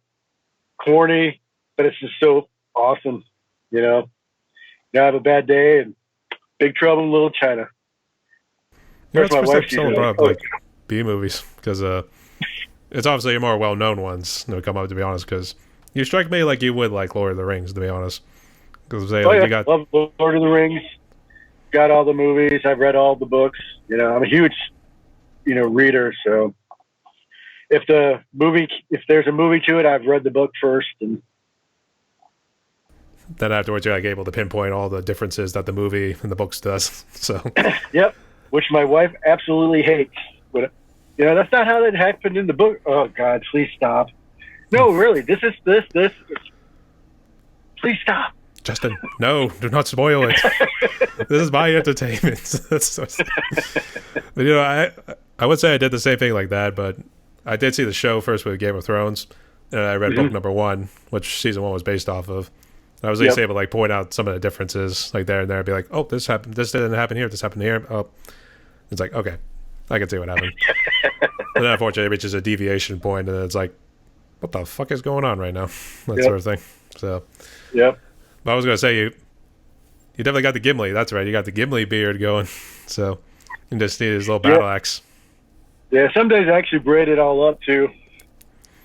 [SPEAKER 2] corny, but it's just so awesome. You know, you have a bad day and Big Trouble in Little China.
[SPEAKER 1] You know,
[SPEAKER 2] Where's
[SPEAKER 1] it's
[SPEAKER 2] my
[SPEAKER 1] the
[SPEAKER 2] wife?
[SPEAKER 1] first
[SPEAKER 2] She's
[SPEAKER 1] time someone
[SPEAKER 2] like,
[SPEAKER 1] brought up like B movies because it's obviously your more well-known ones that come up, to be honest. Because you strike me like you would like Lord of the Rings, to be honest. Because
[SPEAKER 2] oh
[SPEAKER 1] like,
[SPEAKER 2] yeah,
[SPEAKER 1] you got
[SPEAKER 2] love Lord of the Rings. Got all the movies. I've read all the books. You know, I'm a huge, reader. So if there's a movie to it, I've read the book first, and
[SPEAKER 1] then afterwards you're like able to pinpoint all the differences that the movie and the books does. So
[SPEAKER 2] yep, which my wife absolutely hates. But that's not how that happened in the book. Oh God, please stop. No, really, this. Please stop.
[SPEAKER 1] Justin, no, do not spoil it. This is my entertainment. But I would say I did the same thing like that, but I did see the show first with Game of Thrones, and I read book number 1, which season 1 was based off of. And I was at least able to like point out some of the differences, like there and there, and be like, "Oh, this happened. This didn't happen here. This happened here." Oh, it's like, okay, I can see what happened. And then unfortunately, it reaches a deviation point, and it's like, "What the fuck is going on right now?" That sort of thing. So,
[SPEAKER 2] yep.
[SPEAKER 1] But I was gonna say you definitely got the Gimli. That's right. You got the Gimli beard going. So you just need his little battle axe.
[SPEAKER 2] Yeah, some days I actually braid it all up too.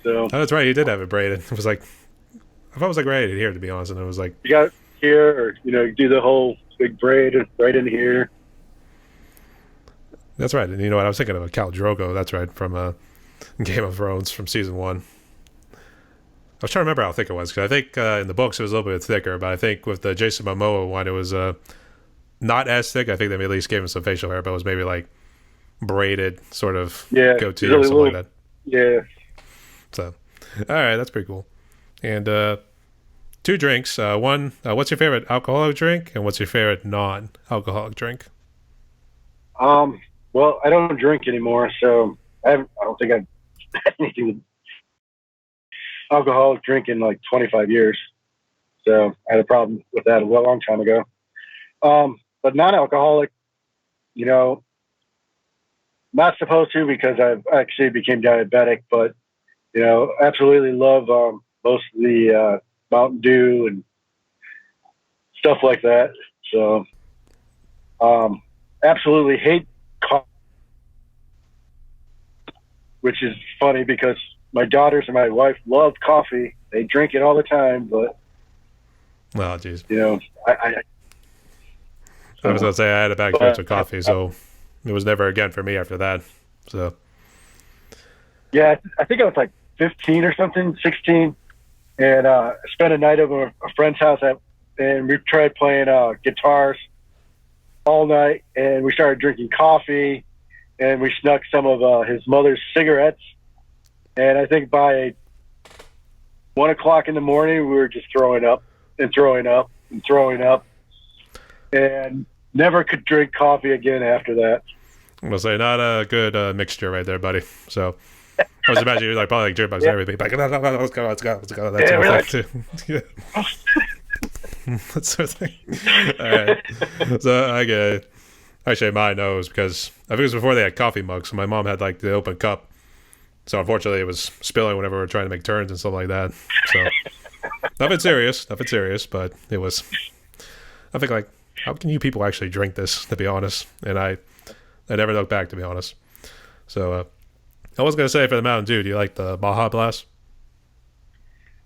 [SPEAKER 2] So
[SPEAKER 1] Oh, that's right. You did have it braided. It was like, I thought it was like right here, to be honest. And it was like,
[SPEAKER 2] you got here, or you do the whole big braid right in here.
[SPEAKER 1] that's right. And you know what? I was thinking of a Khal Drogo. That's right, from Game of Thrones from season 1. I was trying to remember how thick it was, because I think in the books it was a little bit thicker, but I think with the Jason Momoa one, it was not as thick. I think they at least gave him some facial hair, but it was maybe like braided sort of goatee or something like that.
[SPEAKER 2] Yeah.
[SPEAKER 1] So, all right, that's pretty cool. And 2 drinks. One, what's your favorite alcoholic drink, and what's your favorite non-alcoholic drink?
[SPEAKER 2] Well, I don't drink anymore, so I don't think I've had anything with alcoholic drink in like 25 years. So I had a problem with that a long time ago. But non-alcoholic, not supposed to, because I've actually became diabetic, but, absolutely love most of the Mountain Dew and stuff like that. So absolutely hate coffee, which is funny because my daughters and my wife love coffee. They drink it all the time, but
[SPEAKER 1] Oh, jeez.
[SPEAKER 2] I
[SPEAKER 1] was going to say I had a bad experience with coffee, so it was never again for me after that. So
[SPEAKER 2] yeah, I think I was like 15 or something, 16. and spent a night over a friend's house and we tried playing guitars all night, and we started drinking coffee, and we snuck some of his mother's cigarettes. And I think by 1 o'clock in the morning, we were just throwing up and throwing up and throwing up, and never could drink coffee again after that.
[SPEAKER 1] I'm gonna say not a good mixture right there, buddy. So I was imagining you're like probably like jerk bugs and everything. Like, no, let's go. That sort of thing too. Yeah. That sort of thing. All right. So I get it. Actually, mine knows because I think it was before they had coffee mugs. So my mom had like the open cup. So unfortunately, it was spilling whenever we were trying to make turns and stuff like that. So nothing serious, but it was. I think like, how can you people actually drink this? To be honest, and I never looked back, to be honest. So I was gonna say for the Mountain Dew, do you like the Baja Blast?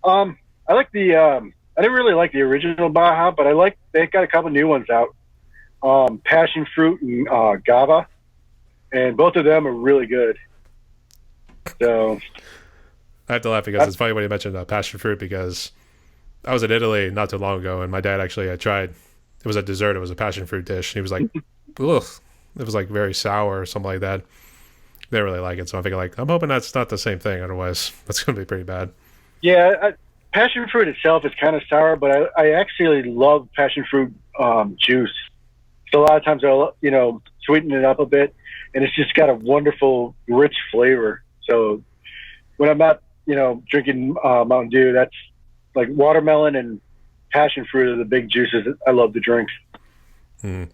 [SPEAKER 2] I like the. I didn't really like the original Baja, but they got a couple new ones out. Passion fruit and Gava, and both of them are really good. So
[SPEAKER 1] I have to laugh because it's funny when you mentioned passion fruit, because I was in Italy not too long ago, and my dad actually had tried. It was a dessert. It was a passion fruit dish. And he was like, ugh. It was like very sour or something like that. They didn't really like it, so I'm thinking like, I'm hoping that's not the same thing. Otherwise, that's going to be pretty bad.
[SPEAKER 2] Yeah, passion fruit itself is kind of sour, but I actually love passion fruit juice. So a lot of times I'll sweeten it up a bit, and it's just got a wonderful, rich flavor. So when I'm not drinking Mountain Dew, that's like watermelon and passion fruit are the big juices that I love to drink. So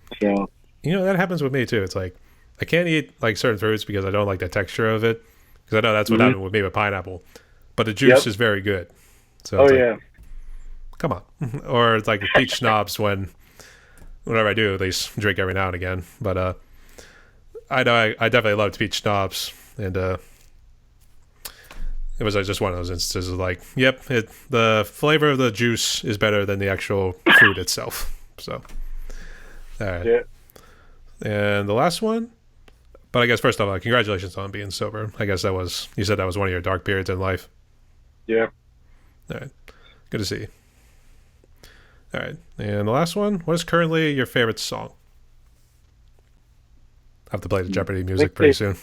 [SPEAKER 1] that happens with me too. It's like I can't eat like certain fruits because I don't like the texture of it. Because I know that's what happened with me with pineapple. But the juice is very good. So come on. Or it's like peach schnapps whenever I do, at least drink every now and again. But I know I definitely loved peach schnapps, and it was just one of those instances of like, yep, the flavor of the juice is better than the actual fruit itself. So, all right.
[SPEAKER 2] Yeah.
[SPEAKER 1] And the last one, but I guess first off, congratulations on being sober. I guess you said that was one of your dark periods in life.
[SPEAKER 2] Yeah.
[SPEAKER 1] All right. Good to see you. All right. And the last one, what is currently your favorite song? I have to play the Jeopardy music pretty soon.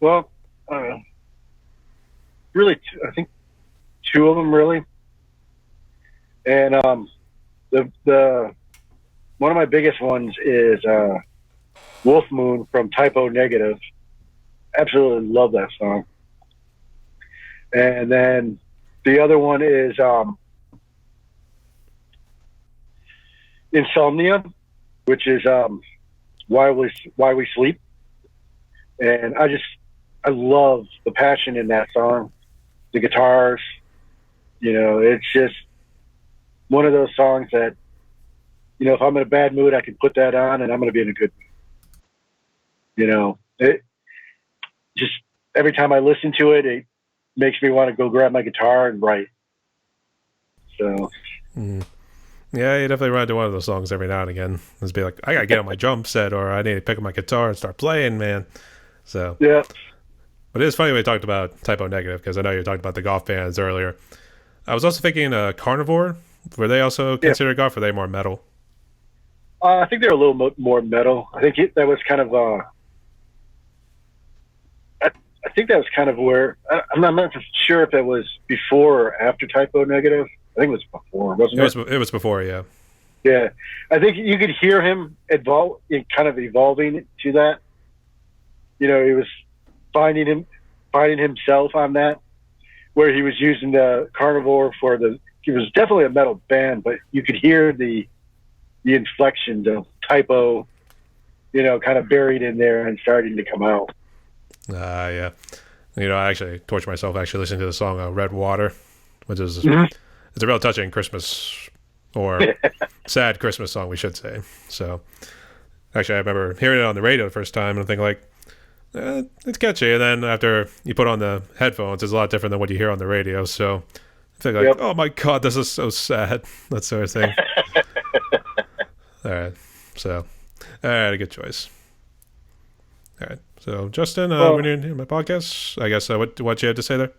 [SPEAKER 2] Well, really, I think two of them really. And the one of my biggest ones is Wolf Moon from Typo Negative. Absolutely love that song. And then the other one is Insomnia, which is Why We Sleep. And I love the passion in that song, the guitars. It's just one of those songs that, if I'm in a bad mood, I can put that on and I'm going to be in a good mood. It just, every time I listen to it, it makes me want to go grab my guitar and write. So,
[SPEAKER 1] yeah, you definitely run into one of those songs every now and again. Just be like, I gotta get on my drum set, or I need to pick up my guitar and start playing, man. So
[SPEAKER 2] yeah.
[SPEAKER 1] But it is funny we talked about Typo Negative, because I know you talked about the golf bands earlier. I was also thinking Carnivore. Were they also considered golf, or were they more metal?
[SPEAKER 2] I think they're a little more metal. I think that was kind of I think that was kind of where I'm not sure if it was before or after Typo Negative. I think it was before, wasn't it?
[SPEAKER 1] It was before, yeah.
[SPEAKER 2] Yeah, I think you could hear him kind of evolving to that. He was finding himself on that, where he was using the Carnivore he was definitely a metal band, but you could hear the inflections of Typo, kind of buried in there and starting to come out.
[SPEAKER 1] Yeah. I actually torture myself listening to the song Red Water, which is it's a real touching Christmas or sad Christmas song, we should say. So actually I remember hearing it on the radio the first time and thinking like, it's catchy, and then after you put on the headphones, it's a lot different than what you hear on the radio. So I think like, oh my god, this is so sad, that sort of thing. All right, a good choice. All right. So, Justin,
[SPEAKER 2] Well,
[SPEAKER 1] when you're in my podcast, I guess what you had to say there?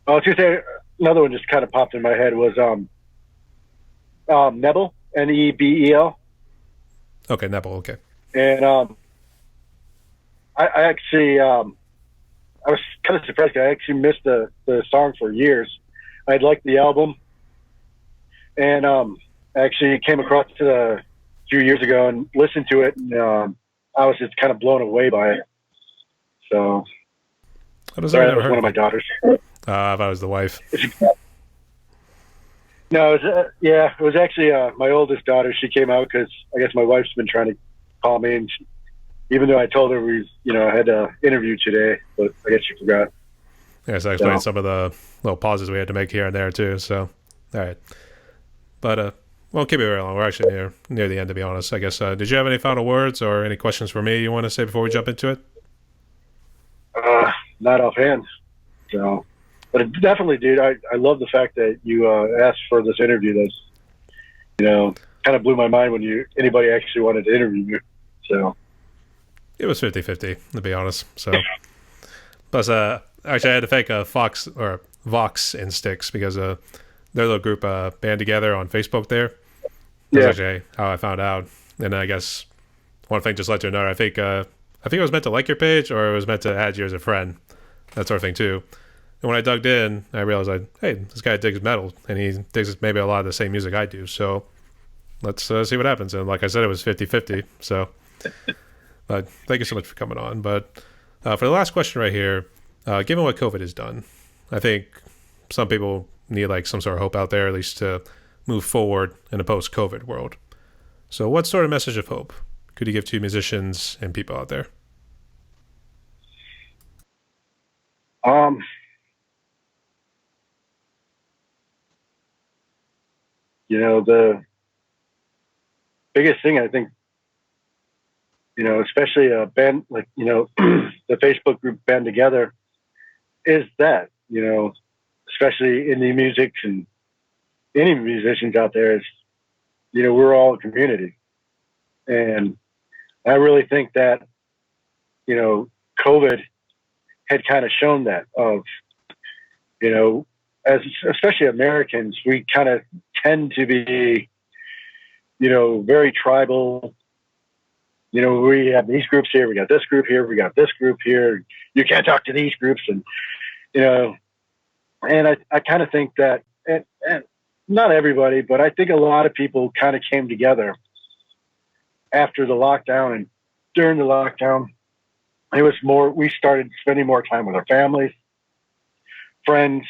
[SPEAKER 2] I was going to say another one just kind of popped in my head was Nebel, Nebel,
[SPEAKER 1] Okay, Nebel. Okay.
[SPEAKER 2] and I actually I was kind of surprised. I actually missed the song for years. I'd liked the album, and I actually came across it a few years ago and listened to it, and I was just kind of blown away by it. So,
[SPEAKER 1] What is that? I
[SPEAKER 2] sorry, that
[SPEAKER 1] never
[SPEAKER 2] was
[SPEAKER 1] heard
[SPEAKER 2] one
[SPEAKER 1] of
[SPEAKER 2] of my
[SPEAKER 1] it.
[SPEAKER 2] daughters.
[SPEAKER 1] I thought it was the wife.
[SPEAKER 2] No, it was, yeah, it was actually my oldest daughter. She came out because I guess my wife's been trying to call me, and even though I told her I had an interview today, but I guess she forgot.
[SPEAKER 1] Yeah, so I explained some of the little pauses we had to make here and there too. So, all right. But won't keep it very long. We're actually near the end, to be honest. I guess. Did you have any final words or any questions for me you want to say before we jump into it?
[SPEAKER 2] Not offhand. So, but it definitely, dude, I love the fact that you asked for this interview. That's, kind of blew my mind when anybody actually wanted to interview you. So
[SPEAKER 1] It was 50-50, to be honest. So, plus, actually, I had to thank Vox and Sticks because their little group band together on Facebook there. That's actually how I found out. And I guess one thing just led to another. I think it was meant to like your page or it was meant to add you as a friend. That sort of thing too. And when I dug in, I realized, hey, this guy digs metal, and he digs maybe a lot of the same music I do. So let's see what happens. And like I said, it was 50-50. So, but thank you so much for coming on. But for the last question right here, given what COVID has done, I think some people need like some sort of hope out there, at least to move forward in a post-COVID world. So what sort of message of hope could you give to musicians and people out there?
[SPEAKER 2] The biggest thing I think, especially a band like, the Facebook group Band Together is that, especially indie music and any musicians out there is, we're all a community. And I really think that, COVID had kind of shown that of, as especially Americans, we kind of tend to be, very tribal. We have these groups here, we got this group here, we got this group here. You can't talk to these groups, and and I kind of think that, and not everybody, but I think a lot of people kind of came together after the lockdown, and during the lockdown, it was more. We started spending more time with our families, friends.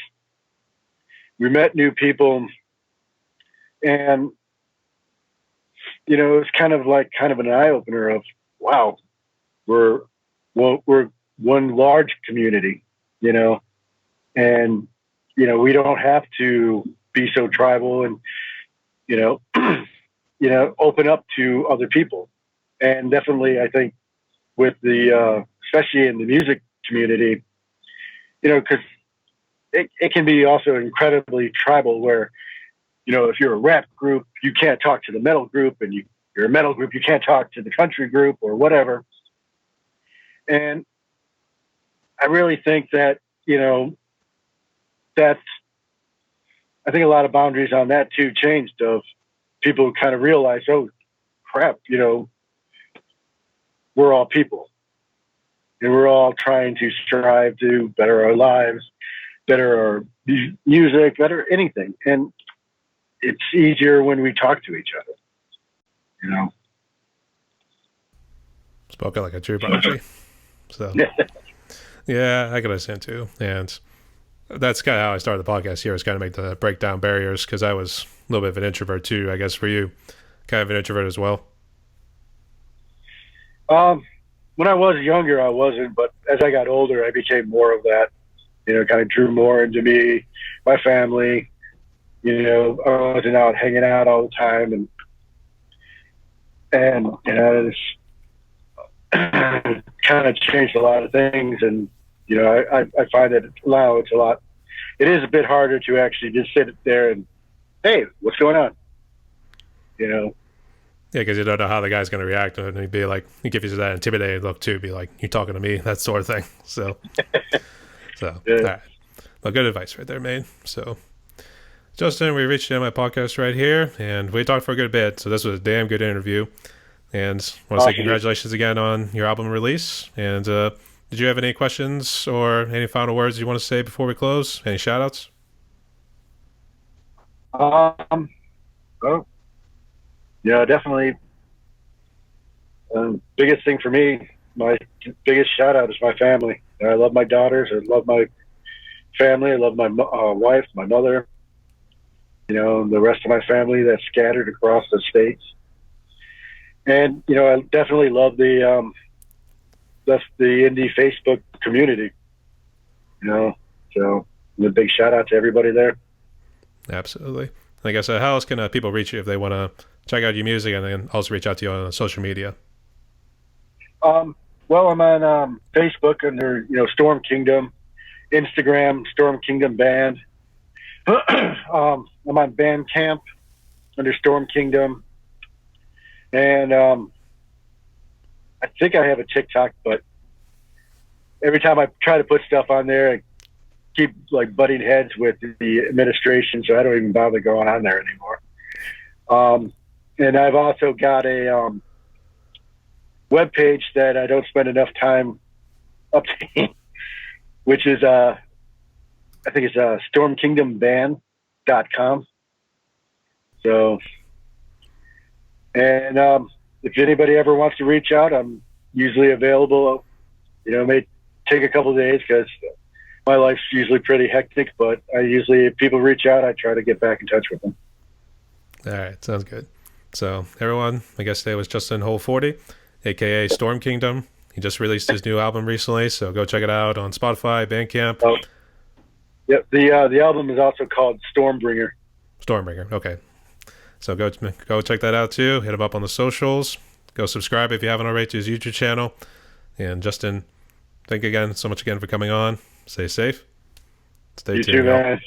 [SPEAKER 2] We met new people, and it was kind of an eye opener of, wow, we're one large community, and we don't have to be so tribal and open up to other people. And definitely, I think with the especially in the music community, because it can be also incredibly tribal where, if you're a rap group, you can't talk to the metal group, and you're a metal group, you can't talk to the country group or whatever. And I really think that, that's, I think a lot of boundaries on that too changed, of people kind of realize, oh crap, we're all people, and we're all trying to strive to better our lives, better our music, better anything. And it's easier when we talk to each other,
[SPEAKER 1] Spoken like a true prodigy. So, yeah, I can understand too. And that's kind of how I started the podcast here, was kind of break down barriers, because I was a little bit of an introvert too. I guess for you, kind of an introvert as well.
[SPEAKER 2] When I was younger, I wasn't, but as I got older, I became more of that, kind of drew more into me, my family. I wasn't out hanging out all the time, and it's kind of changed a lot of things. And I find that now it's a lot. It is a bit harder to actually just sit there and, hey, what's going on?
[SPEAKER 1] Yeah, because you don't know how the guy's going to react, and he'd be like, he gives you that intimidated look too, be like, "You talking to me?" That sort of thing. So all
[SPEAKER 2] Yeah.
[SPEAKER 1] right. Well, good advice right there, man. So, Justin, we reached the end of my podcast right here, and we talked for a good bit. So this was a damn good interview, and I want to say
[SPEAKER 2] Awesome.
[SPEAKER 1] congratulations again on your album release. And did you have any questions or any final words you want to say before we close? Any shout outs?
[SPEAKER 2] Oh, yeah, definitely. Biggest thing for me, my biggest shout out is my family. I love my daughters. I love my family. I love my wife, my mother, and the rest of my family that's scattered across the states. And, I definitely love the indie Facebook community, so a big shout out to everybody there.
[SPEAKER 1] Absolutely. Like I said, how else can people reach you if they want to check out your music and then also reach out to you on social media?
[SPEAKER 2] Well, I'm on Facebook under Storm Kingdom, Instagram Storm KingdomBand. I'm on Bandcamp under Storm Kingdom, and I think I have a TikTok, but every time I try to put stuff on there, I keep like butting heads with the administration, so I don't even bother going on there anymore. And I've also got a web page that I don't spend enough time updating, which is I think it's stormkingdomband.com. So, and if anybody ever wants to reach out, I'm usually available. It may take a couple of days because my life's usually pretty hectic, but if people reach out, I try to get back in touch with them.
[SPEAKER 1] All right, sounds good. So, everyone, my guest today was Justin Holforty, aka Storm Kingdom. He just released his new album recently, so go check it out on Spotify, Bandcamp.
[SPEAKER 2] Oh, yep. The album is also called Stormbringer.
[SPEAKER 1] Stormbringer, okay. So go check that out too. Hit him up on the socials. Go subscribe if you haven't already to his YouTube channel. And Justin, thank you again so much again for coming on. Stay safe. Stay tuned.
[SPEAKER 2] You too, man.